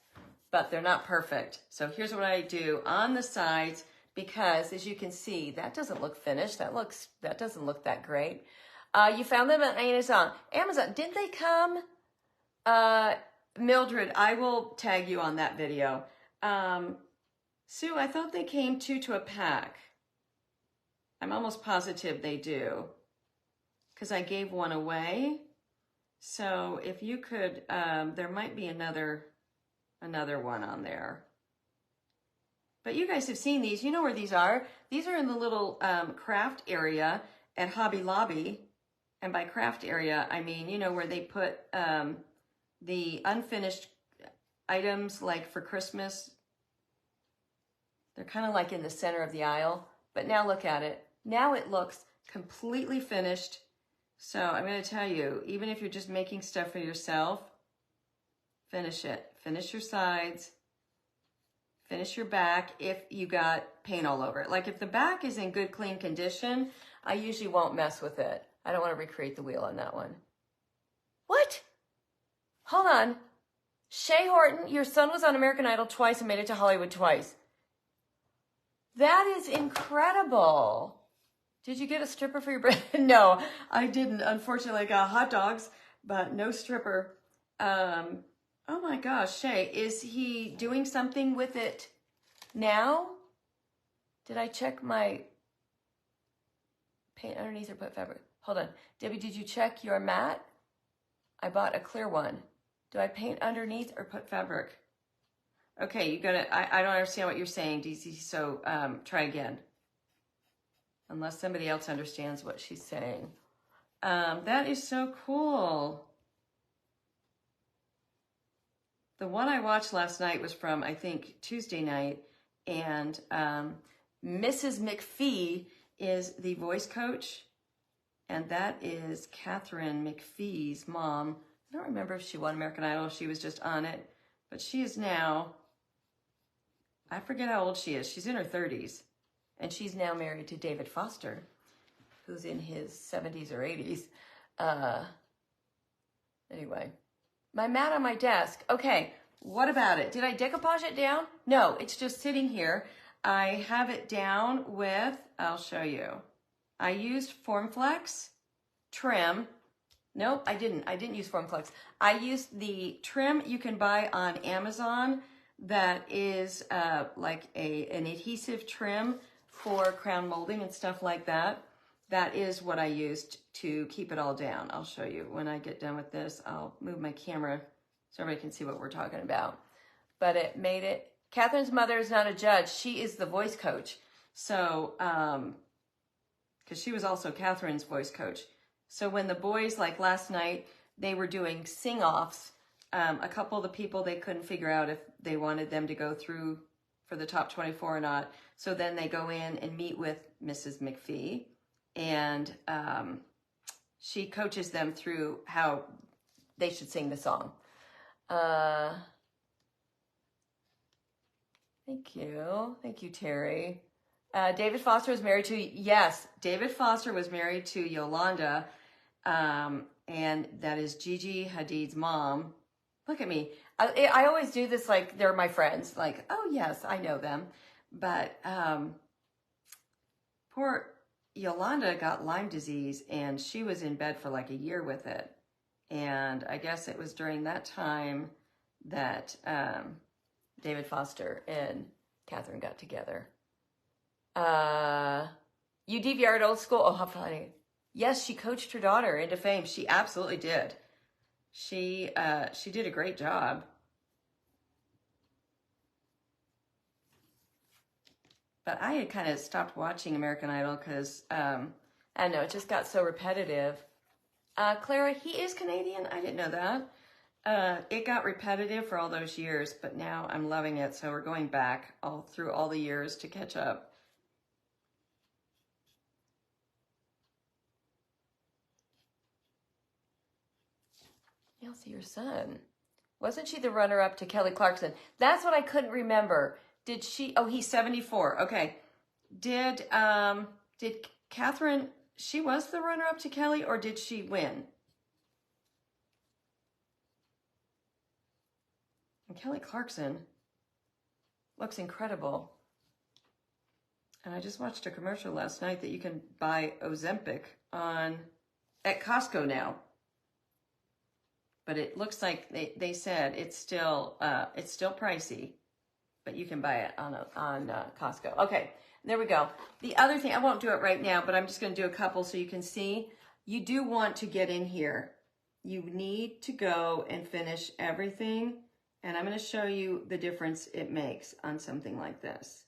but they're not perfect. So here's what I do on the sides, because as you can see, that doesn't look finished. That doesn't look that great. You found them on Amazon. Didn't they come? Mildred, I will tag you on that video. Sue, I thought they came two to a pack. I'm almost positive they do, because I gave one away. So if you could, there might be another one on there. But you guys have seen these. You know where these are. These are in the little craft area at Hobby Lobby. And by craft area, I mean, you know, where they put the unfinished items, like for Christmas. They're kind of like in the center of the aisle. But now look at it. Now it looks completely finished. So I'm going to tell you, even if you're just making stuff for yourself, finish it. Finish your sides. Finish your back if you got paint all over it. Like if the back is in good, clean condition, I usually won't mess with it. I don't want to recreate the wheel on that one. What? Hold on. Shay Horton, your son was on American Idol twice and made it to Hollywood twice. That is incredible. Did you get a stripper for your birthday? No, I didn't. Unfortunately, I got hot dogs, but no stripper. Oh my gosh, Shay, is he doing something with it now? Did I check my paint underneath or put fabric? Hold on. Debbie, did you check your mat? I bought a clear one. Do I paint underneath or put fabric? Okay, you gotta, I don't understand what you're saying, DC, so try again. Unless somebody else understands what she's saying. That is so cool. The one I watched last night was from, I think, Tuesday night, and Mrs. McPhee is the voice coach, and that is Catherine McPhee's mom. I don't remember if she won American Idol, if she was just on it, but she is now, I forget how old she is. She's in her 30s, and she's now married to David Foster, who's in his 70s or 80s. Anyway, my mat on my desk. Okay, what about it? Did I decoupage it down? No, it's just sitting here. I have it down with, I'll show you. I used Formflex trim. Nope, I didn't use Formflex. I used the trim you can buy on Amazon that is like an adhesive trim for crown molding and stuff like that. That is what I used to keep it all down. I'll show you when I get done with this. I'll move my camera so everybody can see what we're talking about. But it made it. Catherine's mother is not a judge. She is the voice coach. So, because she was also Catherine's voice coach. So when the boys, like last night, they were doing sing-offs, a couple of the people, they couldn't figure out if they wanted them to go through for the top 24 or not. So then they go in and meet with Mrs. McPhee, and she coaches them through how they should sing the song. Thank you, Terry. David Foster was married to, yes, David Foster was married to Yolanda, and that is Gigi Hadid's mom. Look at me. I always do this like they're my friends. Like, oh yes, I know them. But poor Yolanda got Lyme disease, and she was in bed for like a year with it. And I guess it was during that time that David Foster and Catherine got together. You DVR'd old school? Oh, how funny. Yes, she coached her daughter into fame. She absolutely did. She did a great job. But I had kind of stopped watching American Idol because, I don't know, it just got so repetitive. Clara, he is Canadian? I didn't know that. It got repetitive for all those years, but now I'm loving it. So we're going back all through all the years to catch up. Elsie, your son. Wasn't she the runner-up to Kelly Clarkson? That's what I couldn't remember. Did she? Oh, he's 74. Okay. Did Catherine, she was the runner-up to Kelly, or did she win? And Kelly Clarkson looks incredible. And I just watched a commercial last night that you can buy Ozempic at Costco now. But it looks like they said it's still pricey, but you can buy it on Costco. Okay, there we go. The other thing, I won't do it right now, but I'm just going to do a couple so you can see. You do want to get in here. You need to go and finish everything, and I'm going to show you the difference it makes on something like this.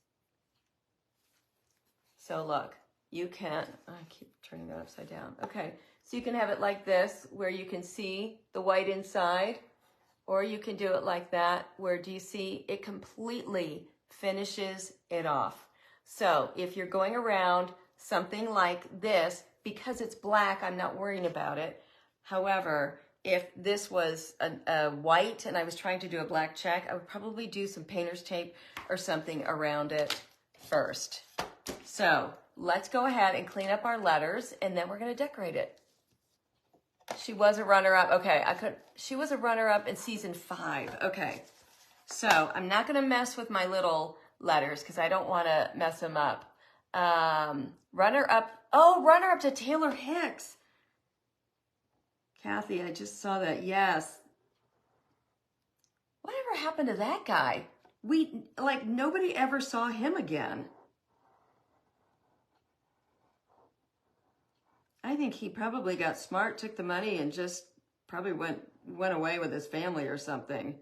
So look, you can, I keep turning that upside down. Okay, so you can have it like this, where you can see the white inside, or you can do it like that, where do you see it completely finishes it off. So if you're going around something like this, because it's black, I'm not worrying about it. However, if this was a white and I was trying to do a black check, I would probably do some painter's tape or something around it first. So let's go ahead and clean up our letters, and then we're going to decorate it. She was a runner-up. Okay, she was a runner-up in season 5. Okay, so I'm not going to mess with my little letters because I don't want to mess them up. Runner-up. Oh, runner-up to Taylor Hicks. Kathy, I just saw that. Yes. Whatever happened to that guy? Nobody ever saw him again. I think he probably got smart, took the money, and just probably went away with his family or something.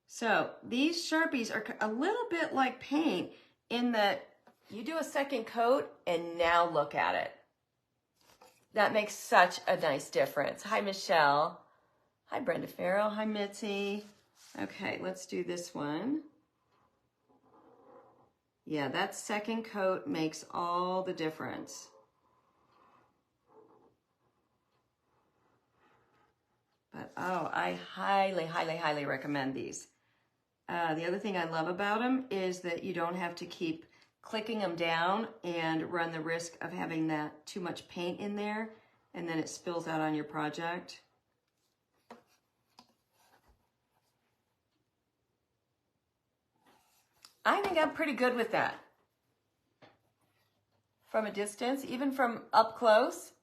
So these Sharpies are a little bit like paint in that you do a second coat and now look at it. That makes such a nice difference. Hi, Michelle. Hi, Brenda Farrell. Hi, Mitzi. Okay, let's do this one. Yeah, that second coat makes all the difference. But, oh, I highly, highly, highly recommend these. The other thing I love about them is that you don't have to keep clicking them down and run the risk of having that too much paint in there, and then it spills out on your project. I think I'm pretty good with that. From a distance, even from up close.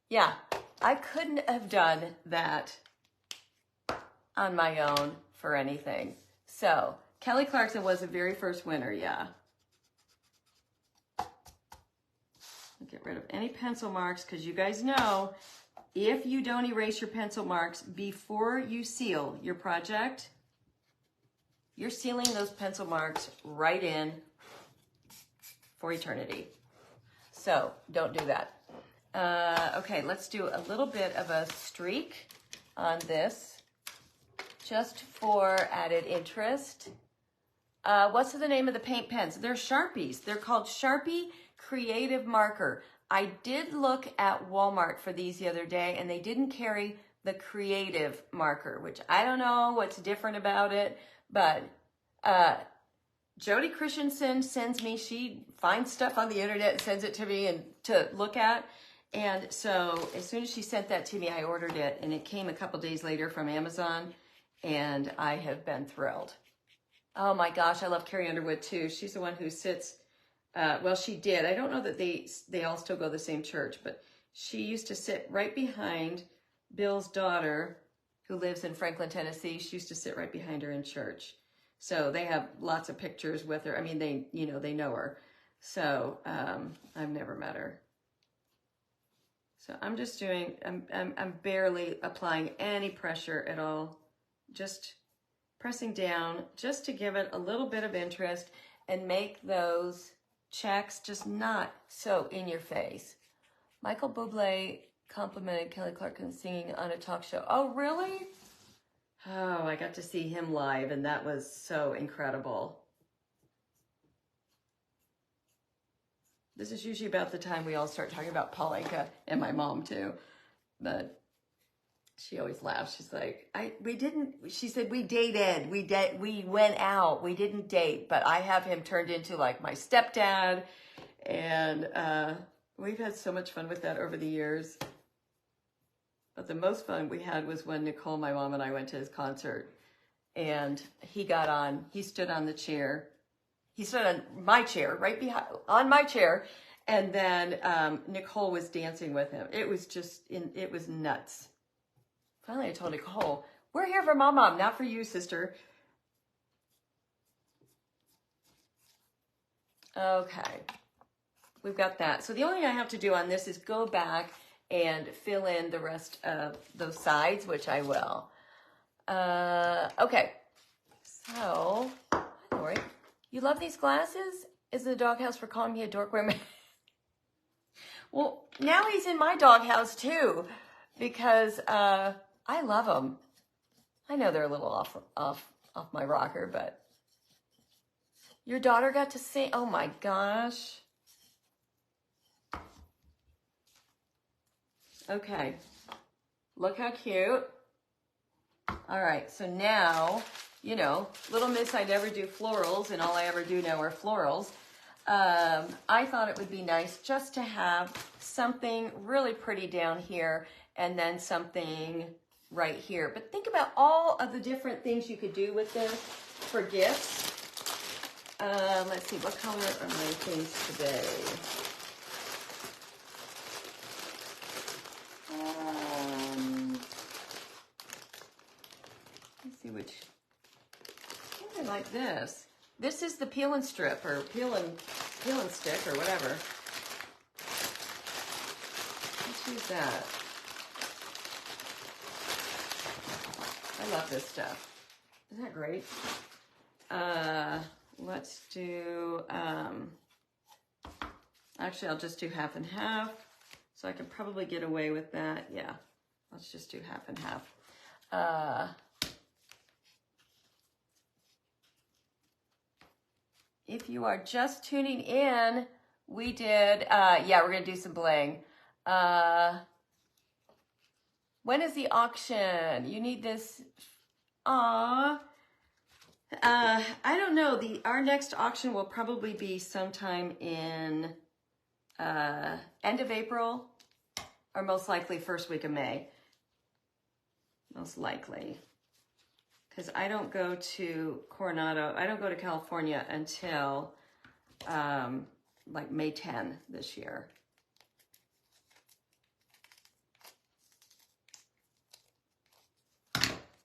Yeah, I couldn't have done that on my own for anything. So, Kelly Clarkson was the very first winner, yeah. Get rid of any pencil marks, because you guys know, if you don't erase your pencil marks before you seal your project, you're sealing those pencil marks right in for eternity. So don't do that. Okay, let's do a little bit of a streak on this, just for added interest. What's the name of the paint pens? They're Sharpies. They're called Sharpie Creative Marker. I did look at Walmart for these the other day, and they didn't carry the Creative Marker, which I don't know what's different about it. But Jody Christensen sends me, she finds stuff on the internet and sends it to me and to look at. And so as soon as she sent that to me, I ordered it, and it came a couple days later from Amazon, and I have been thrilled. Oh my gosh, I love Carrie Underwood too. She's the one who sits, well, she did. I don't know that they all still go to the same church, but she used to sit right behind Bill's daughter, who lives in Franklin, Tennessee. She used to sit right behind her in church. So they have lots of pictures with her. I mean, they know her. So I've never met her. So I'm just doing, I'm barely applying any pressure at all. Just pressing down just to give it a little bit of interest and make those checks just not so in your face. Michael Bublé complimented Kelly Clarkson singing on a talk show. Oh, really? Oh, I got to see him live, and that was so incredible. This is usually about the time we all start talking about Paul Anka, and my mom too. But she always laughs. She's like, she said, we dated, we went out, we didn't date, but I have him turned into like my stepdad. And We've had so much fun with that over the years. But the most fun we had was when Nicole, my mom, and I went to his concert. And he stood on the chair. He stood on my chair, right behind, on my chair. And then Nicole was dancing with him. It was it was nuts. Finally, I told Nicole, we're here for Mom, not for you, sister. Okay, we've got that. So the only thing I have to do on this is go back and fill in the rest of those sides, which I will. Okay, so, hi Lori. You love these glasses? Is the doghouse for calling me a dork woman? Well, now he's in my doghouse too, because I love them. I know they're a little off my rocker, but your daughter got to sing. Oh my gosh. Okay, look how cute. All right, so now, you know, little miss, I never do florals, and all I ever do now are florals. I thought it would be nice just to have something really pretty down here and then something right here. But think about all of the different things you could do with this for gifts. Let's see, what color are my things today? Let's see which. I like this. This is the peel and strip, or peel and stick, or whatever. Let's use that. I love this stuff. Isn't that great? Let's do, actually I'll just do half and half, so I can probably get away with that. Yeah, let's just do half and half. If you are just tuning in, we did, yeah, we're going to do some bling. When is the auction? You need this. Aww. I don't know. Our next auction will probably be sometime in end of April, or most likely first week of May. Most likely. Because I don't go to Coronado, I don't go to California until like May 10 this year.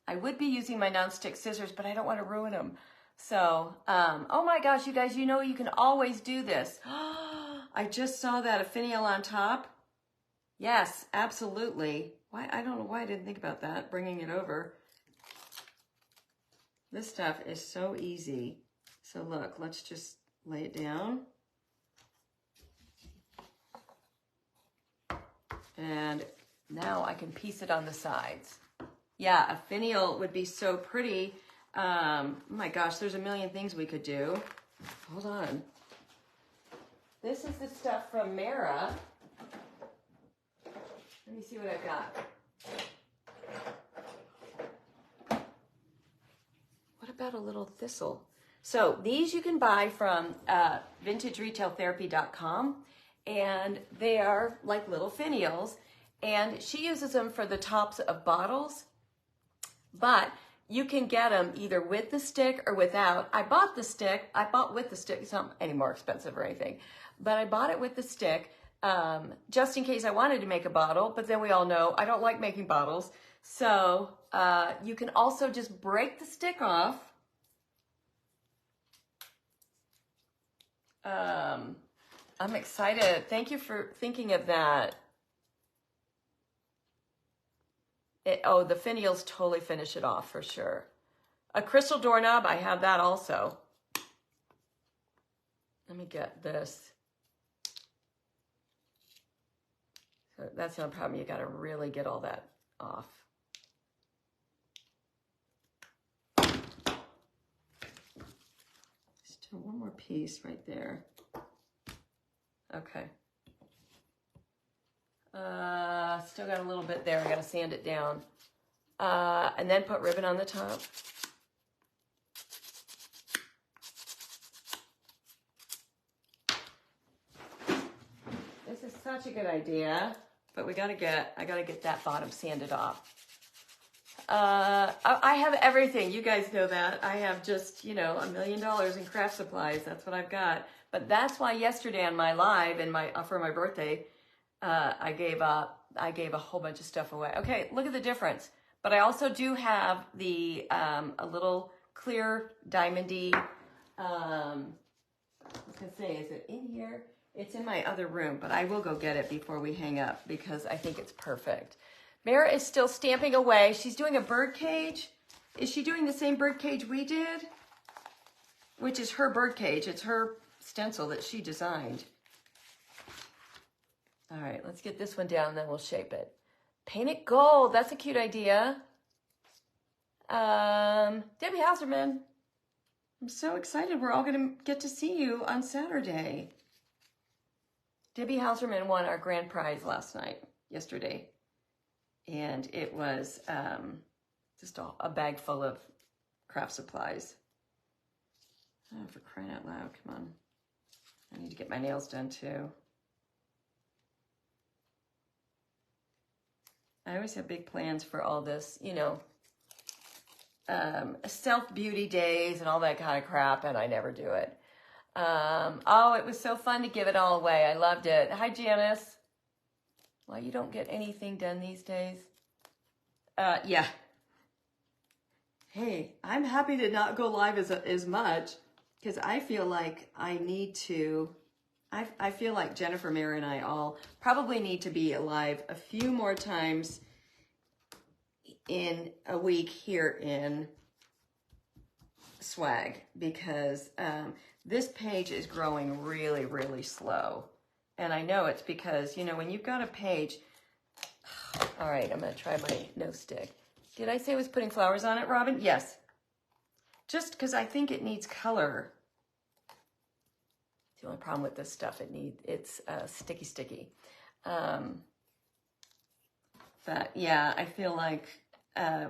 I would be using my nonstick scissors, but I don't want to ruin them. So, oh my gosh, you guys, you know you can always do this. I just saw that, a finial on top. Yes, absolutely. Why? I don't know why I didn't think about that, bringing it over. This stuff is so easy. So look, let's just lay it down. And now I can piece it on the sides. Yeah, a finial would be so pretty. Oh my gosh, there's a million things we could do. Hold on. This is the stuff from Mara. Let me see what I've got. What about a little thistle? So these you can buy from vintageretailtherapy.com, and they are like little finials, and she uses them for the tops of bottles, but you can get them either with the stick or without. I bought with the stick. It's not any more expensive or anything, but I bought it with the stick just in case I wanted to make a bottle, but then we all know I don't like making bottles. So you can also just break the stick off. I'm excited. Thank you for thinking of that. Oh, the finials totally finish it off for sure. A crystal doorknob, I have that also. Let me get this. So that's no problem. You got to really get all that off. Still one more piece right there. Okay. Still got a little bit there. I got to sand it down. And then put ribbon on the top. This is such a good idea. But I gotta get that bottom sanded off. I have everything. You guys know that. I have just, $1 million in craft supplies. That's what I've got. But that's why yesterday on my live and for my birthday, I gave a whole bunch of stuff away. Okay, look at the difference. But I also do have the a little clear diamondy. I was gonna say, is it in here? It's in my other room, but I will go get it before we hang up because I think it's perfect. Mara is still stamping away. She's doing a bird cage. Is she doing the same bird cage we did? Which is her bird cage. It's her stencil that she designed. All right, let's get this one down, then we'll shape it. Paint it gold. That's a cute idea. Debbie Hauserman, I'm so excited. We're all going to get to see you on Saturday. Debbie Hauserman won our grand prize yesterday. And it was just a bag full of craft supplies. Oh, for crying out loud, come on. I need to get my nails done too. I always have big plans for all this, self-beauty days and all that kind of crap, and I never do it. Oh, it was so fun to give it all away. I loved it. Hi, Janice. Well, you don't get anything done these days. Yeah. Hey, I'm happy to not go live as much because I feel like I need to. I feel like Jennifer, Mary, and I all probably need to be alive a few more times in a week here in Swag because this page is growing really, really slow. And I know it's because, when you've got a page, all right, I'm going to try my no stick. Did I say I was putting flowers on it, Robin? Yes. Just because I think it needs color. The only problem with this stuff, it's sticky. But yeah, I feel like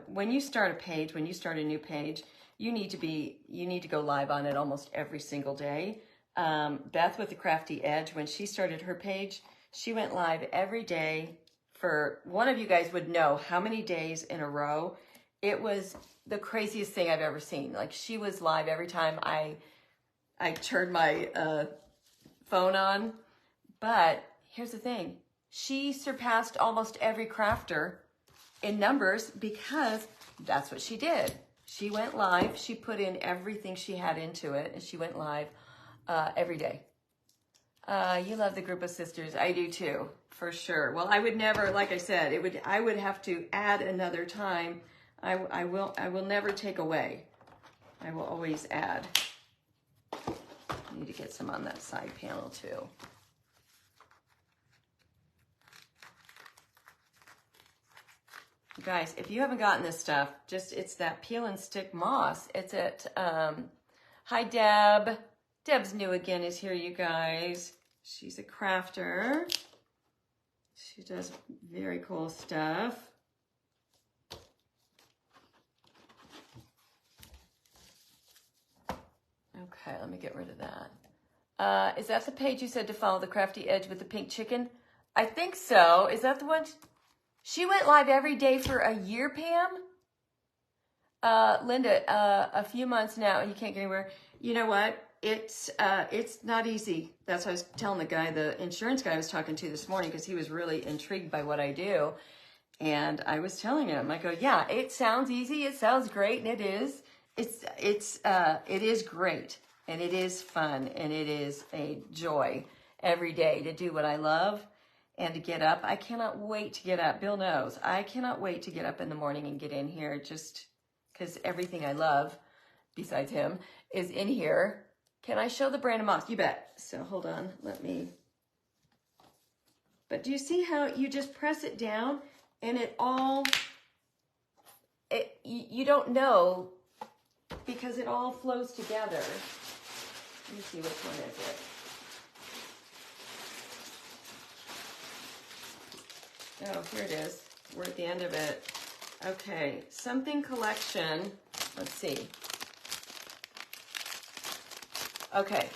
when you start a page, when you start a new page, you need to go live on it almost every single day. Beth with the Crafty Edge, when she started her page, she went live every day for, one of you guys would know how many days in a row. It was the craziest thing I've ever seen. Like, she was live every time I turned my phone on. But here's the thing. She surpassed almost every crafter in numbers because that's what she did. She went live. She put in everything she had into it, and she went live every day. You love the group of sisters. I do too, for sure. Well, I would never, like I said, I would have to add another time. I will never take away. I will always add. I need to get some on that side panel too. Guys, if you haven't gotten this stuff, it's that peel and stick moss. It's at, hi Deb. Deb's new again is here, you guys. She's a crafter. She does very cool stuff. Okay, let me get rid of that. Is that the page you said to follow, the Crafty Edge with the pink chicken? I think so. Is that the one? She went live every day for a year, Pam? Linda, a few months now and you can't get anywhere. You know what? It's not easy. That's what I was telling the insurance guy I was talking to this morning because he was really intrigued by what I do. And I was telling him, I go, yeah, it sounds easy. It sounds great. And it is. It is great. And it is fun. And it is a joy every day to do what I love. And to get up, I cannot wait to get up. Bill knows. I cannot wait to get up in the morning and get in here just because everything I love, besides him, is in here. Can I show the brand of moss? You bet. So hold on. Let me. But do you see how you just press it down and you don't know because it all flows together. Let me see which one is it. Oh, here it is. We're at the end of it. Okay, something collection. Let's see. Okay,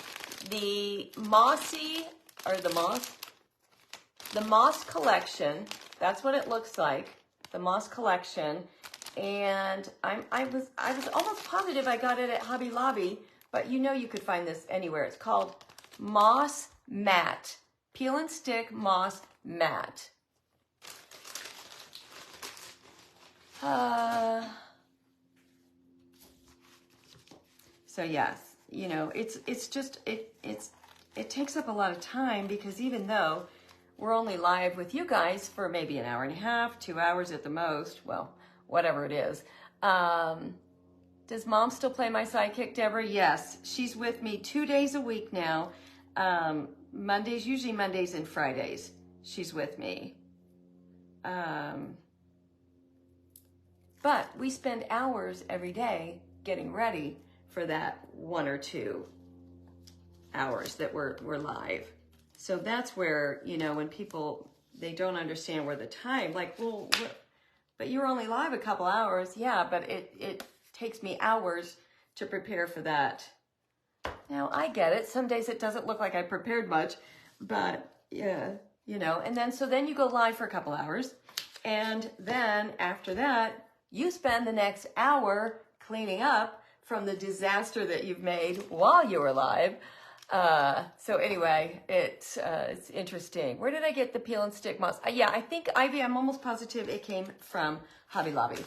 the mossy, or the moss, the Moss Collection. That's what it looks like, the Moss Collection. And I was almost positive I got it at Hobby Lobby, but you know you could find this anywhere. It's called Moss Matte, Peel and Stick Moss Matte. So yes, you know, it's just, it takes up a lot of time, because even though we're only live with you guys for maybe an hour and a half, 2 hours at the most, well, whatever it is. Does Mom still play my sidekick, Deborah? Yes, she's with me 2 days a week now. Mondays, usually Mondays and Fridays, she's with me. But we spend hours every day getting ready for that 1 or 2 hours that we're live. So that's where, you know, when people, they don't understand where the time, like, well, but you're only live a couple hours. Yeah, but it takes me hours to prepare for that. Now, I get it. Some days it doesn't look like I prepared much, but yeah, you know, and then, so then you go live for a couple hours. And then after that, you spend the next hour cleaning up from the disaster that you've made while you were live. So anyway, it's interesting. Where did I get the peel and stick moss? Yeah, I think, Ivy, I'm almost positive it came from Hobby Lobby.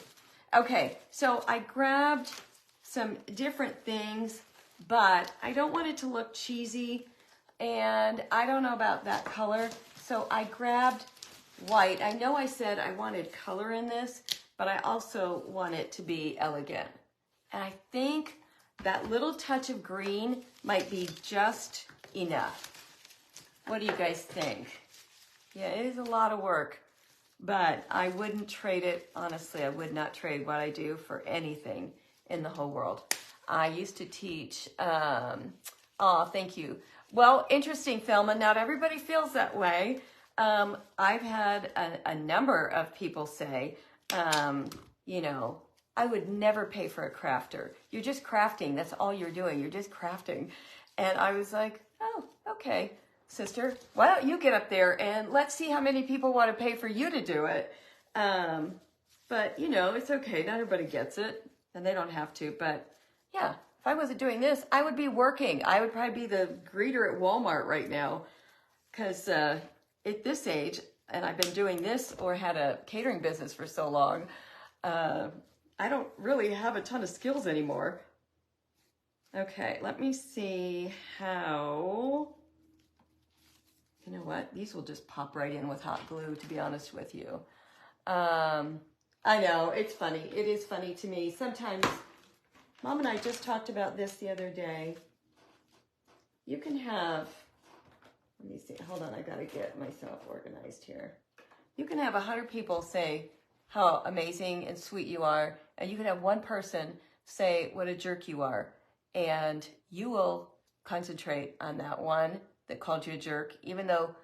Okay, so I grabbed some different things, but I don't want it to look cheesy, and I don't know about that color. So I grabbed white. I know I said I wanted color in this, but I also want it to be elegant. And I think that little touch of green might be just enough. What do you guys think? Yeah, it is a lot of work, but I wouldn't trade it. Honestly, I would not trade what I do for anything in the whole world. I used to teach, oh, thank you. Well, interesting, Thelma. Not everybody feels that way. I've had a number of people say, you know, I would never pay for a crafter. You're just crafting. That's all you're doing. You're just crafting. And I was like, oh, okay, sister, why don't you get up there and let's see how many people want to pay for you to do it. But, you know, it's okay. Not everybody gets it, and they don't have to. But, yeah, if I wasn't doing this, I would be working. I would probably be the greeter at Walmart right now, because at this age, and I've been doing this or had a catering business for so long, I don't really have a ton of skills anymore. Okay, let me see how, you know what? These will just pop right in with hot glue, to be honest with you. I know, it's funny. It is funny to me. Sometimes, Mom and I just talked about this the other day. You can have, let me see, hold on, I gotta get myself organized here. You can have 100 people say how amazing and sweet you are, and you can have one person say what a jerk you are, and you will concentrate on that one that called you a jerk, even though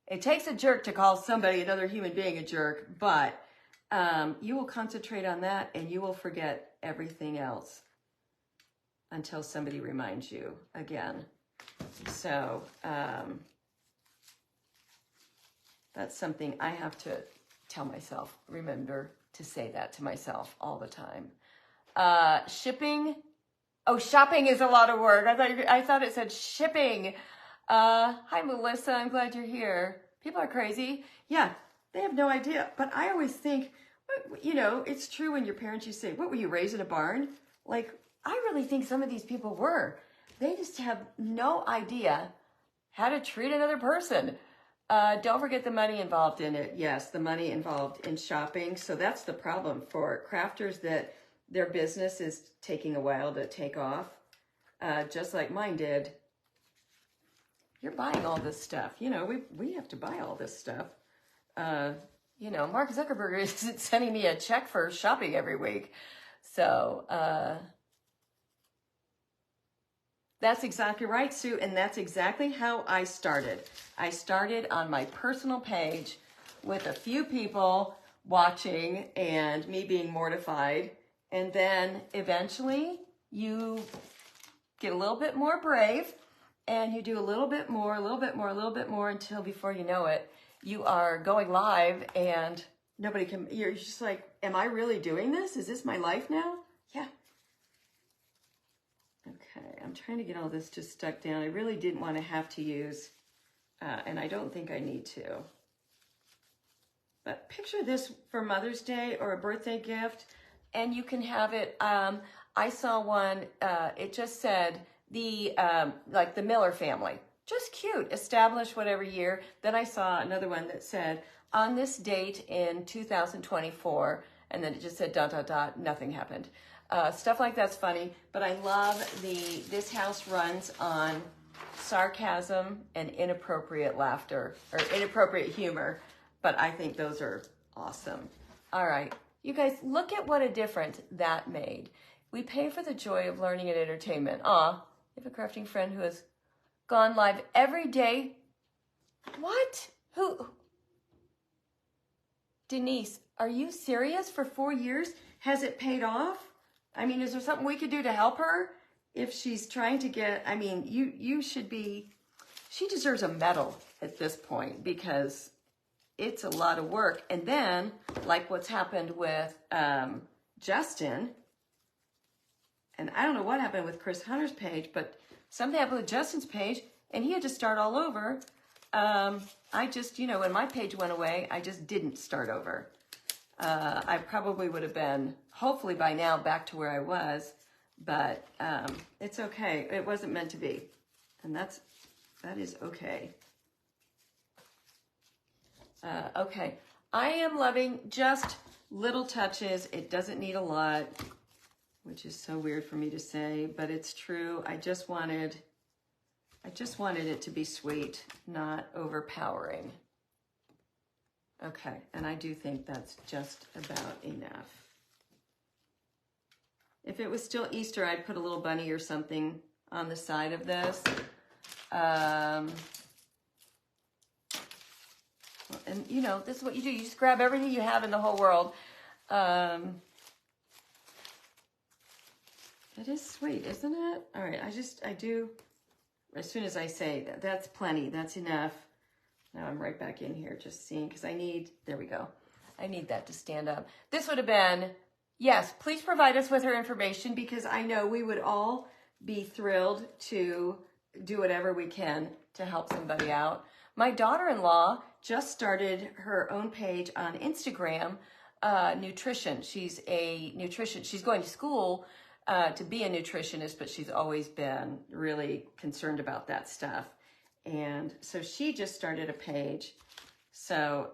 it takes a jerk to call somebody, another human being, a jerk, but you will concentrate on that, and you will forget everything else until somebody reminds you again. So that's something I have to tell myself, remember to say that to myself all the time. Shipping. Oh, shopping is a lot of work. I thought it said shipping. Hi, Melissa. I'm glad you're here. People are crazy. Yeah, they have no idea. But I always think, you know, it's true when your parents, you say, what, were you raised in a barn? Like, I really think some of these people were. They just have no idea how to treat another person. Don't forget the money involved in it. Yes, the money involved in shopping. So that's the problem for crafters, that their business is taking a while to take off, just like mine did. You're buying all this stuff. You know, we have to buy all this stuff. You know, Mark Zuckerberg isn't sending me a check for shopping every week. So that's exactly right, Sue, and that's exactly how I started. I started on my personal page with a few people watching and me being mortified, and then eventually you get a little bit more brave, and you do a little bit more, a little bit more, a little bit more, until before you know it, you are going live and nobody can, you're just like, am I really doing this? Is this my life now? Yeah. Okay, I'm trying to get all this just stuck down. I really didn't want to have to use, and I don't think I need to. But picture this for Mother's Day or a birthday gift, and you can have it. I saw one, it just said like the Miller family. Just cute, established whatever year. Then I saw another one that said, on this date in 2024, and then it just said ... nothing happened. Stuff like that's funny, but I love this house runs on sarcasm and inappropriate laughter, or inappropriate humor, but I think those are awesome. All right, you guys, look at what a difference that made. We pay for the joy of learning and entertainment. Aw, you have a crafting friend who has gone live every day. What? Who? Denise, are you serious? For 4 years? Has it paid off? I mean, is there something we could do to help her? If she's trying to get, I mean, you should be, she deserves a medal at this point because it's a lot of work. And then, like what's happened with Justin, and I don't know what happened with Chris Hunter's page, but something happened with Justin's page, and he had to start all over. I just, when my page went away, I just didn't start over. I probably would have been, hopefully by now, back to where I was, but it's okay. It wasn't meant to be, and that is okay. Okay, I am loving just little touches. It doesn't need a lot, which is so weird for me to say, but it's true. I just wanted it to be sweet, not overpowering. Okay, and I do think that's just about enough. If it was still Easter, I'd put a little bunny or something on the side of this. And this is what you do. You just grab everything you have in the whole world. It is sweet, isn't it? All right, I do, as soon as I say that, that's plenty, that's enough. Now I'm right back in here just seeing, because there we go. I need that to stand up. This would have been, yes, please provide us with her information, because I know we would all be thrilled to do whatever we can to help somebody out. My daughter-in-law just started her own page on Instagram, nutrition. She's going to school to be a nutritionist, but she's always been really concerned about that stuff. And so she just started a page. So,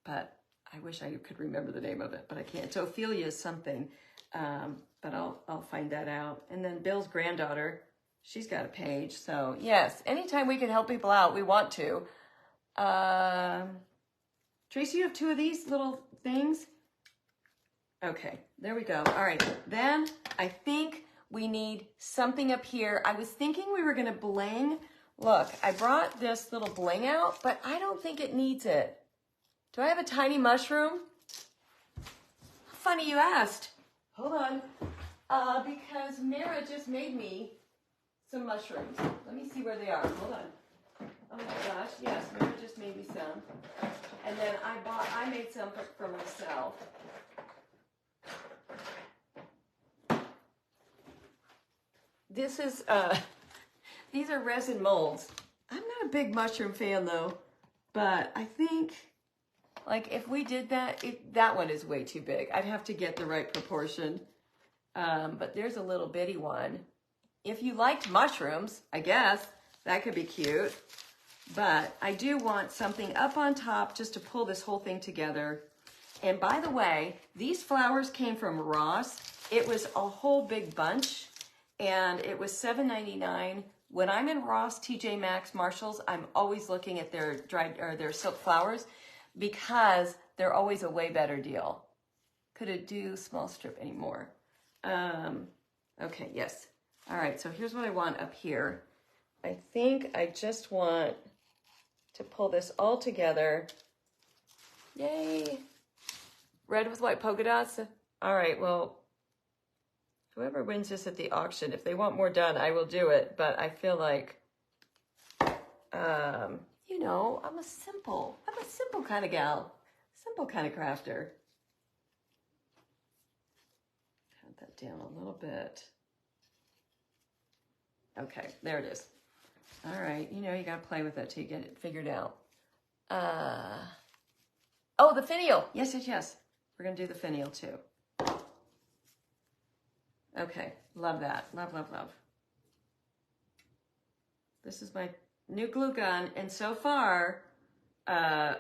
but I wish I could remember the name of it, but I can't. So Ophelia is something, but I'll find that out. And then Bill's granddaughter, she's got a page. So yes, anytime we can help people out, we want to. Tracy, you have 2 of these little things? Okay, there we go. All right, then I think we need something up here. I was thinking we were gonna bling. Look, I brought this little bling out, but I don't think it needs it. Do I have a tiny mushroom? Funny you asked. Hold on, because Mira just made me some mushrooms. Let me see where they are, hold on. Oh my gosh, yes, Mira just made me some. And then I made some for myself. This is, these are resin molds. I'm not a big mushroom fan though, but I think, like, if we did that, that one is way too big. I'd have to get the right proportion. But there's a little bitty one. If you liked mushrooms, I guess, that could be cute. But I do want something up on top just to pull this whole thing together. And by the way, these flowers came from Ross. It was a whole big bunch, and it was $7.99. When I'm in Ross, TJ Maxx, Marshalls, I'm always looking at their dried or their silk flowers because they're always a way better deal. Could it do small strip anymore? Okay, yes. All right, so here's what I want up here. I think I just want to pull this all together. Yay. Red with white polka dots. All right, well, whoever wins this at the auction, if they want more done, I will do it. But I feel like you know, I'm a simple kind of gal, simple kind of crafter. Count that down a little bit. Okay, there it is. All right, you know, you got to play with it till you get it figured out. Oh, the finial. Yes, yes, yes. We're going to do the finial too. Okay, love that. Love, love, love. This is my new glue gun, and so far,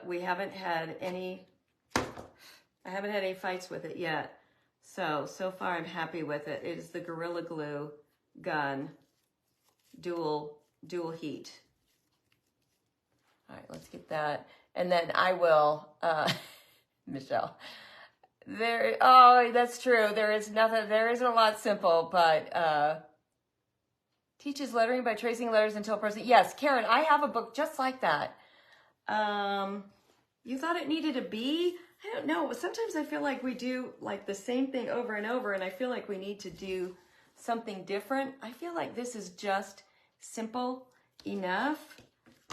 we haven't had any, I haven't had any fights with it yet. So far I'm happy with it. It is the Gorilla Glue gun, dual heat. All right, let's get that. And then I will, Michelle, oh, that's true. There isn't a lot simple, but, teaches lettering by tracing letters until a person, yes, Karen, I have a book just like that. You thought it needed a B? I don't know. Sometimes I feel like we do like the same thing over and over, and I feel like we need to do something different. I feel like this is just simple enough.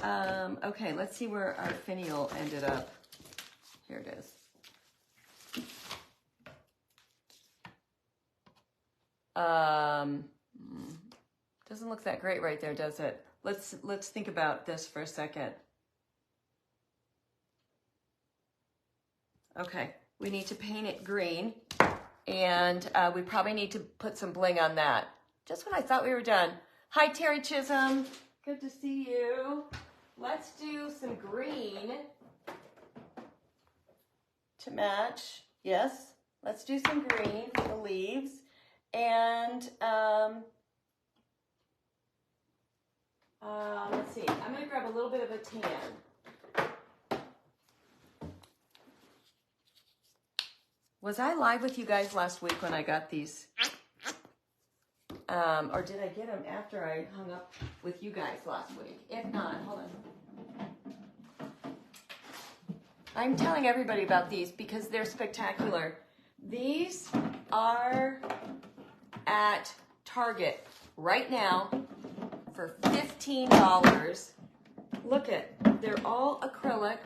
Okay, let's see where our finial ended up. Here it is. Doesn't look that great right there, does it? Let's think about this for a second. Okay, we need to paint it green, and we probably need to put some bling on that. Just when I thought we were done. Hi, Terry Chisholm. Good to see you. Let's do some green to match. Yes, let's do some green for the leaves. And let's see, I'm going to grab a little bit of a tan. Was I live with you guys last week when I got these? Or did I get them after I hung up with you guys last week? If not, hold on. I'm telling everybody about these because they're spectacular. These are at Target right now for $15. Look at, they're all acrylic,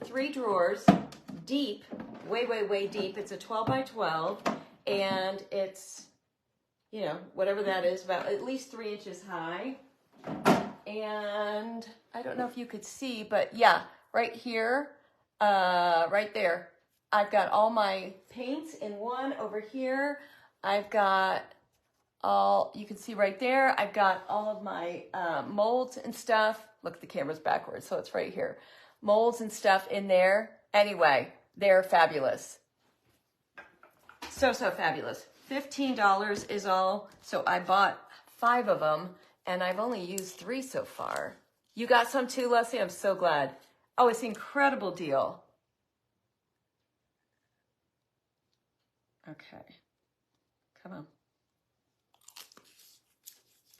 3 drawers, deep, way deep. It's a 12 by 12, and it's, you know, whatever that is, about at least 3 inches high. And I don't know if you could see, but yeah, right here, right there, I've got all my paints in one. Over here, I've got all, you can see right there, I've got all of my molds and stuff. Look, the camera's backwards, so it's right here. Molds and stuff in there. Anyway, they're fabulous. So fabulous. $15 is all. So I bought 5 of them, and I've only used 3 so far. You got some too, Leslie? I'm so glad. Oh, it's an incredible deal. Okay. Come on.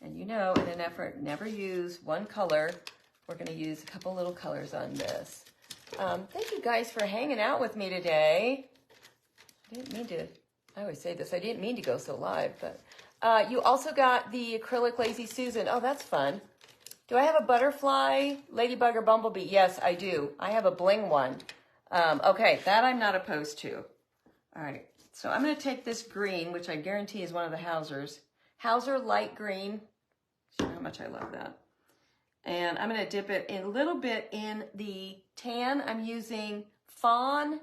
And you know, in an effort, never use one color. We're going to use a couple little colors on this. Thank you guys for hanging out with me today. I didn't mean to, I always say this, I didn't mean to go so live, but you also got the acrylic Lazy Susan. Oh, that's fun. Do I have a butterfly, ladybug, or bumblebee? Yes, I do. I have a bling one. Okay, that I'm not opposed to. All right, so I'm going to take this green, which I guarantee is one of the Hausers. Hauser light green. See how much I love that. And I'm going to dip it in a little bit in the tan. I'm using Fawn.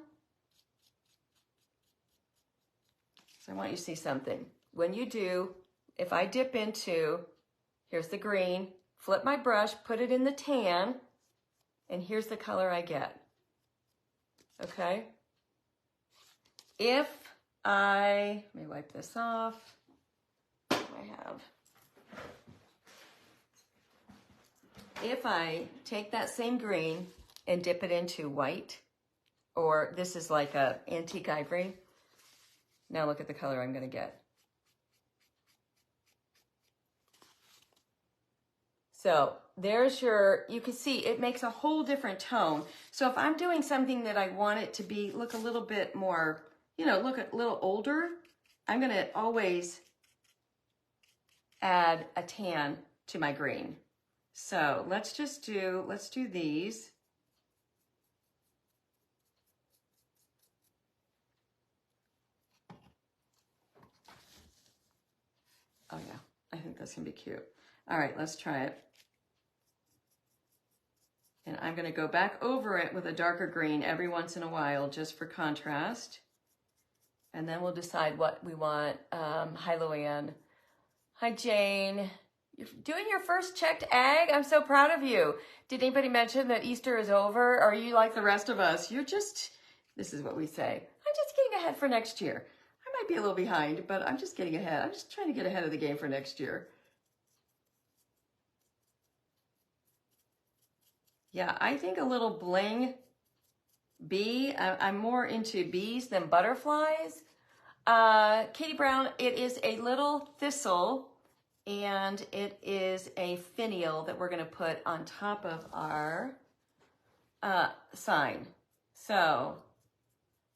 So I want you to see something. When you do, if I dip into, here's the green, flip my brush, put it in the tan, and here's the color I get. Okay? If let me wipe this off. What do I have? If I take that same green and dip it into white, or this is like a antique ivory, now look at the color I'm going to get. So there's your, you can see it makes a whole different tone. So if I'm doing something that I want it to be, look a little bit more, you know, look a little older, I'm going to always add a tan to my green. So let's do these. Oh yeah, I think that's gonna be cute. All right, let's try it. And I'm gonna go back over it with a darker green every once in a while just for contrast. And then we'll decide what we want. Hi, Luann. Hi, Jane. You're doing your first checked egg? I'm so proud of you. Did anybody mention that Easter is over? Or are you like the rest of us? You're just, this is what we say, I'm just getting ahead for next year. I might be a little behind, but I'm just getting ahead. I'm just trying to get ahead of the game for next year. Yeah, I think a little bling bee. I'm more into bees than butterflies. Katie Brown, it is a little thistle and it is a finial that we're going to put on top of our sign. So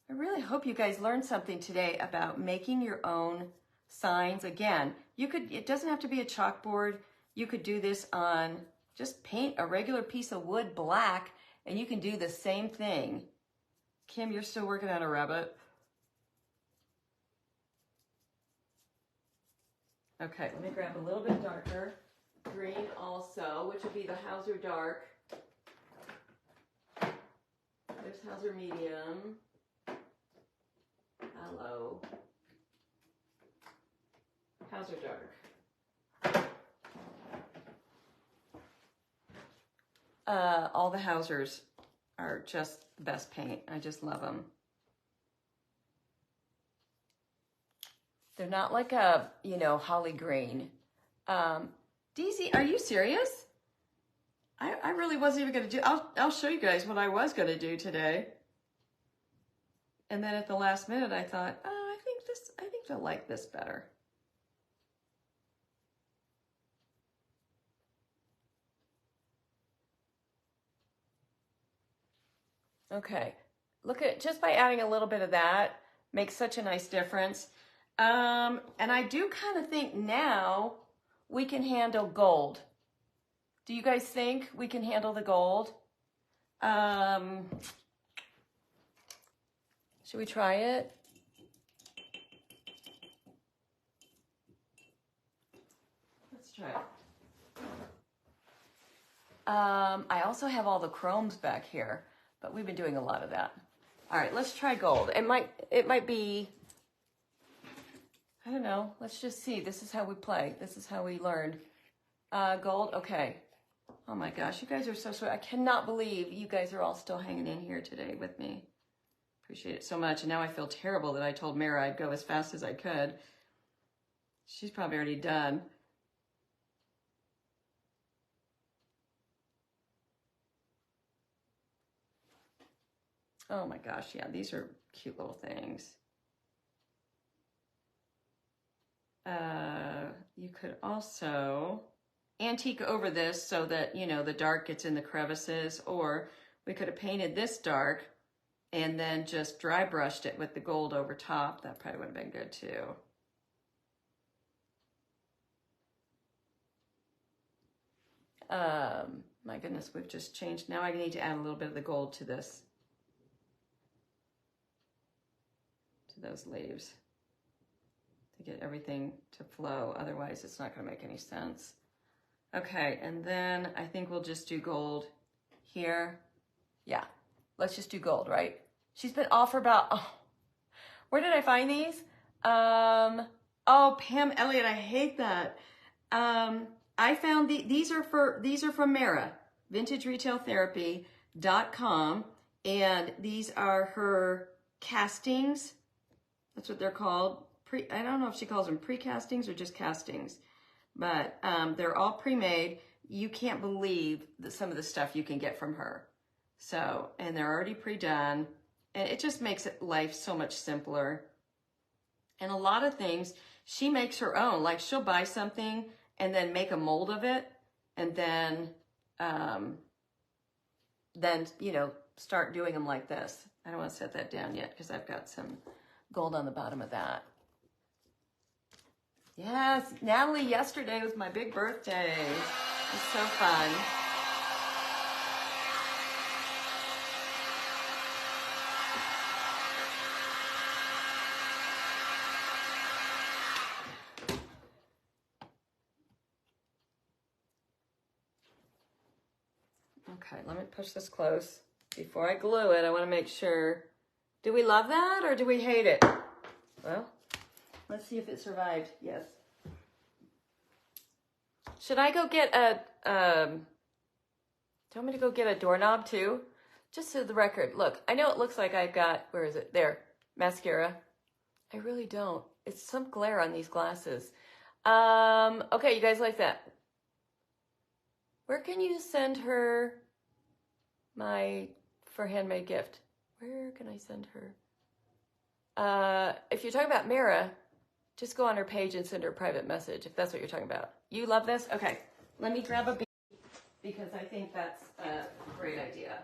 I really hope you guys learned something today about making your own signs. Again, it doesn't have to be a chalkboard. You could do this on, just paint a regular piece of wood black and you can do the same thing. Kim, you're still working on a rabbit? Okay, let me grab a little bit darker green also, which would be the Hauser Dark. There's Hauser Medium. Hello. Hauser Dark. All the Hausers are just the best paint. I just love them. They're not like a, holly green. DZ, are you serious? I really wasn't even going to do, I'll show you guys what I was going to do today. And then at the last minute, I thought, oh, I think they'll like this better. Okay, look at, just by adding a little bit of that, makes such a nice difference. And I do kind of think now we can handle gold. Do you guys think we can handle the gold? Should we try it? Let's try it. I also have all the chromes back here, but we've been doing a lot of that. All right, let's try gold. It might be, I don't know. Let's just see. This is how we play. This is how we learn. Gold, okay. Oh my gosh, you guys are so sweet. I cannot believe you guys are all still hanging in here today with me. Appreciate it so much. And now I feel terrible that I told Mara I'd go as fast as I could. She's probably already done. Oh my gosh, yeah, these are cute little things. You could also antique over this so that, the dark gets in the crevices, or we could have painted this dark and then just dry brushed it with the gold over top. That probably would have been good too. My goodness, we've just changed. Now I need to add a little bit of the gold to this, to those leaves, to get everything to flow. Otherwise, it's not going to make any sense. Okay, and then I think we'll just do gold here. Yeah, let's just do gold, right? She's been off for about, where did I find these? Oh, Pam Elliott, I hate that. I found these are from Mara, vintageretailtherapy.com, and these are her castings. That's what they're called. I don't know if she calls them pre-castings or just castings, but they're all pre-made. You can't believe some of the stuff you can get from her. So, and they're already pre-done, and it just makes life so much simpler. And a lot of things she makes her own. Like, she'll buy something and then make a mold of it, and then start doing them like this. I don't want to set that down yet because I've got some gold on the bottom of that. Yes, Natalie, yesterday was my big birthday. It's so fun. Okay, let me push this close. Before I glue it, I want to make sure. Do we love that or do we hate it? Well, let's see if it survived. Yes. Should I go get a, do you want me to go get a doorknob too? Just so the record, look, I know it looks like I've got, where is it? There, mascara. I really don't. It's some glare on these glasses. Okay, you guys like that? Where can you send her for handmade gift? Where can I send her? If you're talking about Mara, just go on her page and send her a private message if that's what you're talking about. You love this? Okay, let me grab a bead because I think that's a great idea.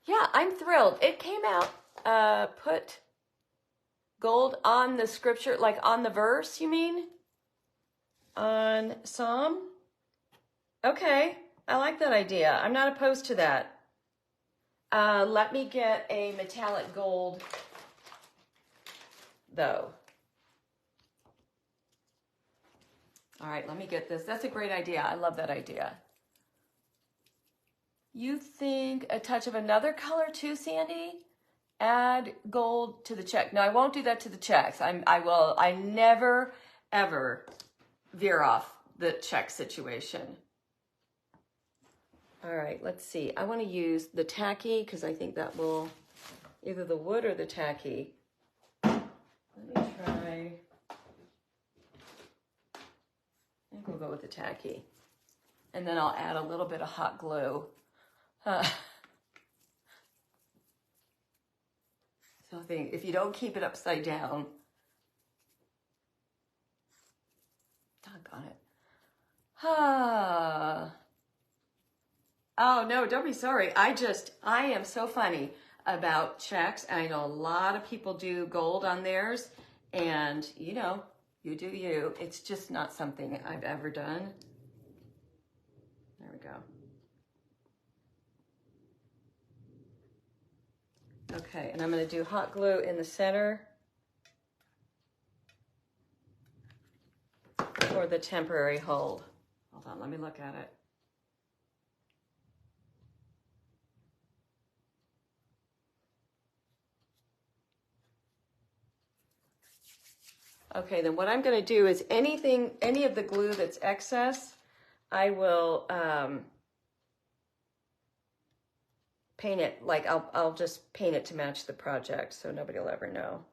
Yeah, I'm thrilled. It came out, put gold on the scripture, like on the verse, you mean? On Psalm? Okay, I like that idea. I'm not opposed to that. Let me get a metallic gold, though. All right, let me get this. That's a great idea. I love that idea. You think a touch of another color too, Sandy? Add gold to the check. No, I won't do that to the checks. I never, ever veer off the check situation. All right, let's see. I want to use the tacky because I think that will, either the wood or the tacky. Let me try. I think we'll go with the tacky. And then I'll add a little bit of hot glue. So I think if you don't keep it upside down, doggone it. Oh no, don't be sorry. I am so funny about checks. And I know a lot of people do gold on theirs and you know, you do you. It's just not something I've ever done. There we go. Okay, and I'm going to do hot glue in the center for the temporary hold. Hold on, let me look at it. Okay, then what I'm going to do is any of the glue that's excess, I will paint it, like I'll just paint it to match the project so nobody will ever know.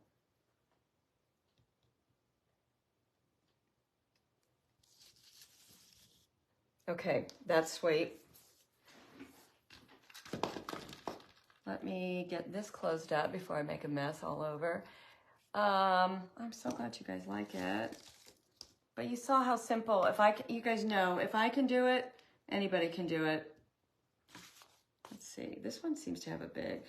Okay, that's sweet. Let me get this closed up before I make a mess all over. I'm so glad you guys like it. But you saw how simple, you guys know, if I can do it, anybody can do it. Let's see, this one seems to have a big.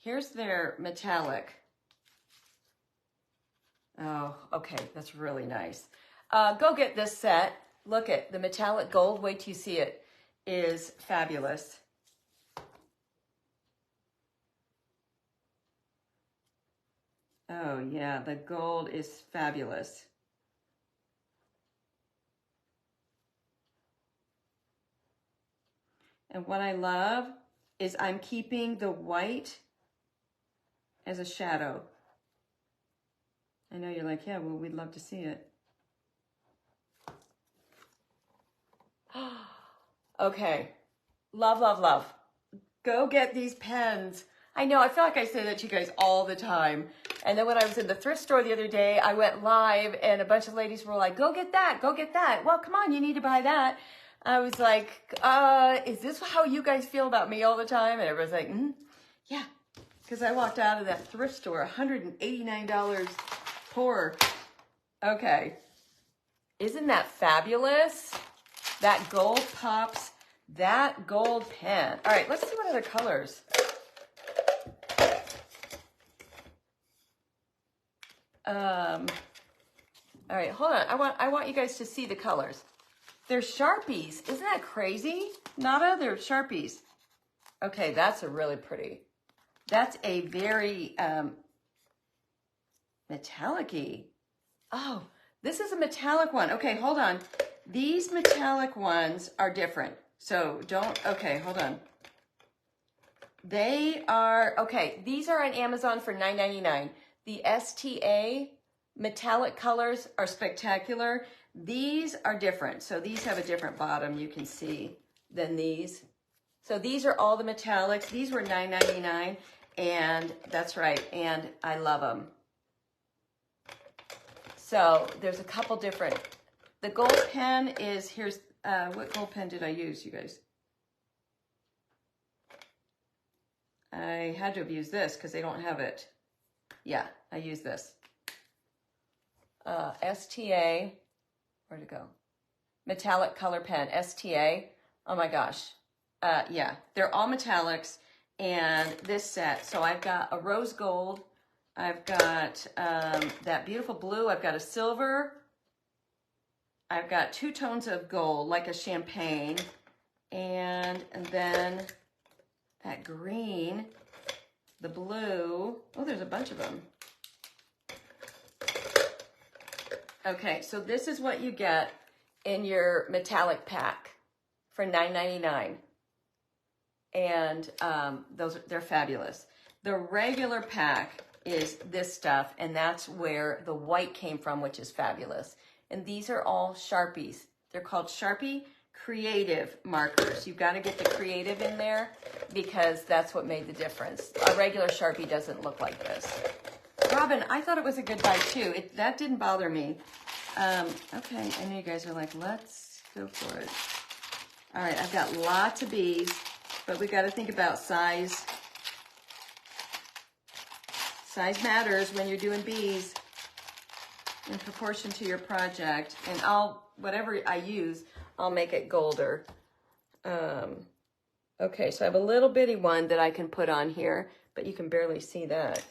Here's their metallic. Oh, okay, that's really nice. Go get this set. Look at the metallic gold, wait till you see it, is fabulous. Oh yeah, the gold is fabulous. And what I love is I'm keeping the white as a shadow. I know you're like, yeah, well, we'd love to see it. Okay, love, love, love. Go get these pens. I know, I feel like I say that to you guys all the time. And then when I was in the thrift store the other day, I went live and a bunch of ladies were like, go get that, go get that. Well, come on, you need to buy that. I was like, is this how you guys feel about me all the time? And everyone's like, yeah. Because I walked out of that thrift store, $189 poor. Okay. Isn't that fabulous? That gold pops That gold pen. All right, let's see what other colors. All right, hold on. I want you guys to see the colors. They're Sharpies. Isn't that crazy? Nada, they're Sharpies. Okay, that's a really pretty. That's a very metallic-y. Oh, this is a metallic one. Okay, hold on. These metallic ones are different. So don't, okay, hold on. They are, okay, these are on Amazon for $9.99. The STA metallic colors are spectacular. These are different. So these have a different bottom, you can see, than these. So these are all the metallics. These were $9.99, and that's right, and I love them. So there's a couple different. The gold pen is, here's, what gold pen did I use, you guys? I had to have used this because they don't have it. Yeah, I use this. STA, where'd it go? Metallic color pen, STA. Oh my gosh. Yeah, they're all metallics, and this set. So I've got a rose gold. I've got that beautiful blue. I've got a silver. I've got 2 tones of gold, like a champagne. And then that green, the blue. Oh, there's a bunch of them. Okay, so this is what you get in your metallic pack for $9.99. And they're fabulous. The regular pack is this stuff, and that's where the white came from, which is fabulous. And these are all Sharpies. They're called Sharpie Creative markers. You've got to get the creative in there because that's what made the difference. A regular Sharpie doesn't look like this. Robin, I thought it was a good buy too. That didn't bother me. Okay, I know you guys are like, let's go for it. All right, I've got lots of bees, but we got to think about size. Size matters when you're doing bees in proportion to your project. And whatever I use, I'll make it golder. Okay, so I have a little bitty one that I can put on here, but you can barely see that.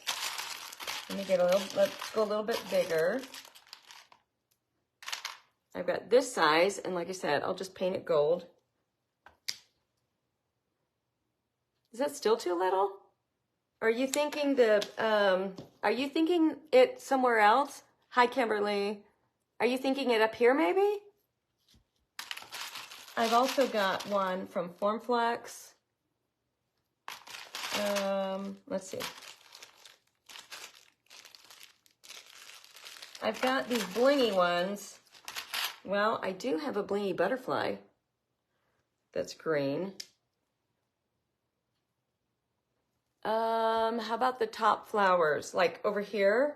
Let's go a little bit bigger. I've got this size, and like I said, I'll just paint it gold. Is that still too little? Are you thinking it somewhere else? Hi, Kimberly. Are you thinking it up here, maybe? I've also got one from Formflex. Let's see. I've got these blingy ones. Well, I do have a blingy butterfly that's green. How about the top flowers? Like over here,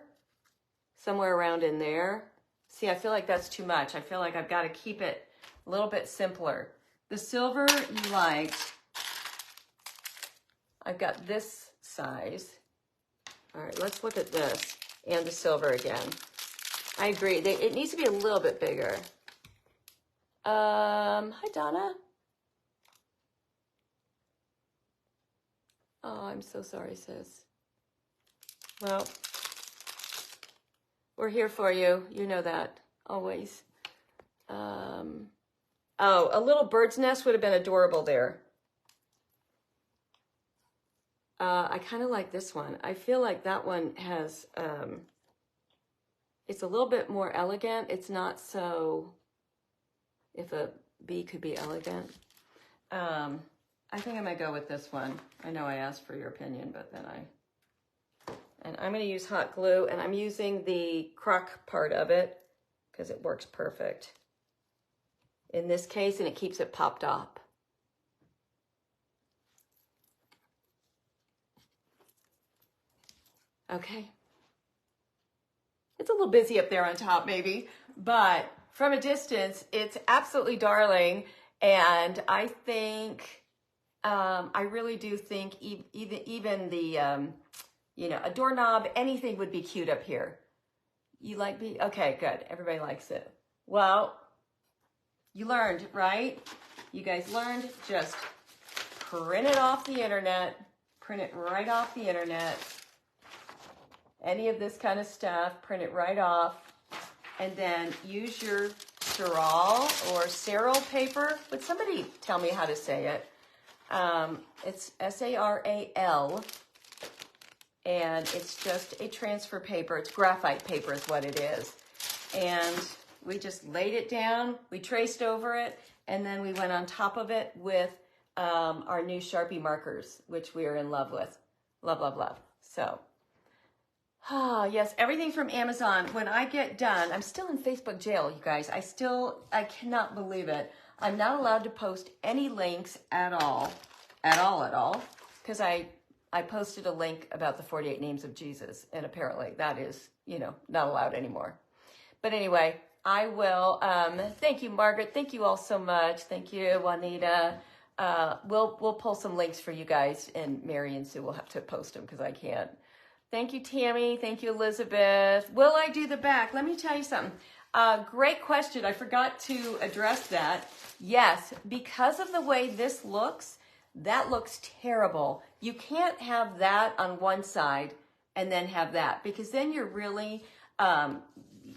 somewhere around in there. See, I feel like that's too much. I feel like I've got to keep it a little bit simpler. The silver you liked. I've got this size. All right, let's look at this and the silver again. I agree. It needs to be a little bit bigger. Hi, Donna. Oh, I'm so sorry, sis. Well, we're here for you. You know that, always. Oh, a little bird's nest would have been adorable there. I kind of like this one. I feel like that one has, it's a little bit more elegant. It's not so, if a bee could be elegant. I think I'm gonna go with this one. I know I asked for your opinion, but then and I'm gonna use hot glue, and I'm using the crock part of it because it works perfect in this case, and it keeps it popped up. Okay. It's a little busy up there on top maybe, but from a distance, it's absolutely darling. And I think, I really do think even the, you know, a doorknob, anything would be cute up here. You like bee? Okay, good. Everybody likes it. Well, you learned, right? You guys learned, just print it off the internet, print it right off the internet. Any of this kind of stuff, print it right off. And then use your Floral paper. Would somebody tell me how to say it? It's Saral. And it's just a transfer paper. It's graphite paper is what it is. And we just laid it down, we traced over it, and then we went on top of it with our new Sharpie markers, which we are in love with. Love, love, love. So, yes, everything from Amazon. When I get done, I'm still in Facebook jail, you guys. I cannot believe it. I'm not allowed to post any links at all, because I posted a link about the 48 names of Jesus, and apparently that is, not allowed anymore. But anyway, I will, thank you, Margaret. Thank you all so much. Thank you, Juanita. We'll pull some links for you guys, and Mary and Sue will have to post them because I can't. Thank you, Tammy. Thank you, Elizabeth. Will I do the back? Let me tell you something. Great question. I forgot to address that. Yes, because of the way this looks, that looks terrible. You can't have that on one side and then have that, because then you're really,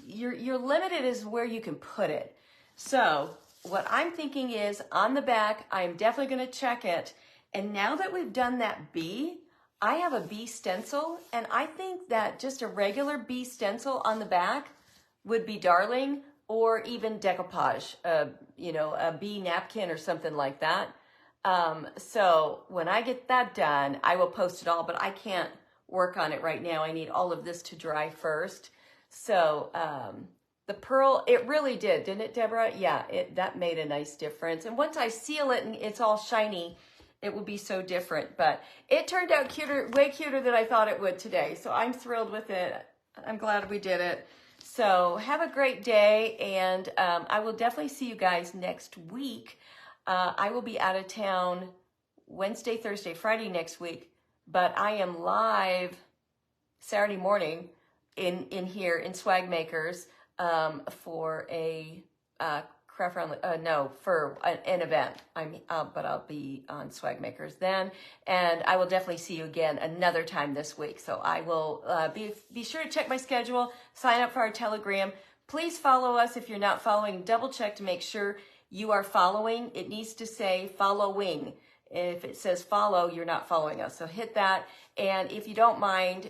you're limited as where you can put it. So what I'm thinking is on the back, I'm definitely going to check it. And now that we've done that B, I have a B stencil, and I think that just a regular B stencil on the back would be darling, or even decoupage, a B napkin or something like that. So when I get that done, I will post it all, but I can't work on it right now. I need all of this to dry first. So the pearl, it really did, didn't it, Deborah? Yeah, that made a nice difference. And once I seal it and it's all shiny, it will be so different. But it turned out cuter, way cuter than I thought it would today. So I'm thrilled with it. I'm glad we did it. So have a great day, and I will definitely see you guys next week. I will be out of town Wednesday, Thursday, Friday next week, but I am live Saturday morning in here in Swag Makers for a craft round, for an event. But I'll be on Swag Makers then, and I will definitely see you again another time this week. So I will be sure to check my schedule, sign up for our Telegram. Please follow us if you're not following. Double check to make sure you are following. It needs to say following. If it says follow, you're not following us. So hit that. And if you don't mind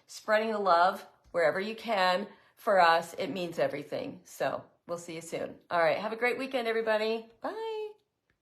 spreading the love wherever you can for us, it means everything. So we'll see you soon. All right. Have a great weekend, everybody. Bye.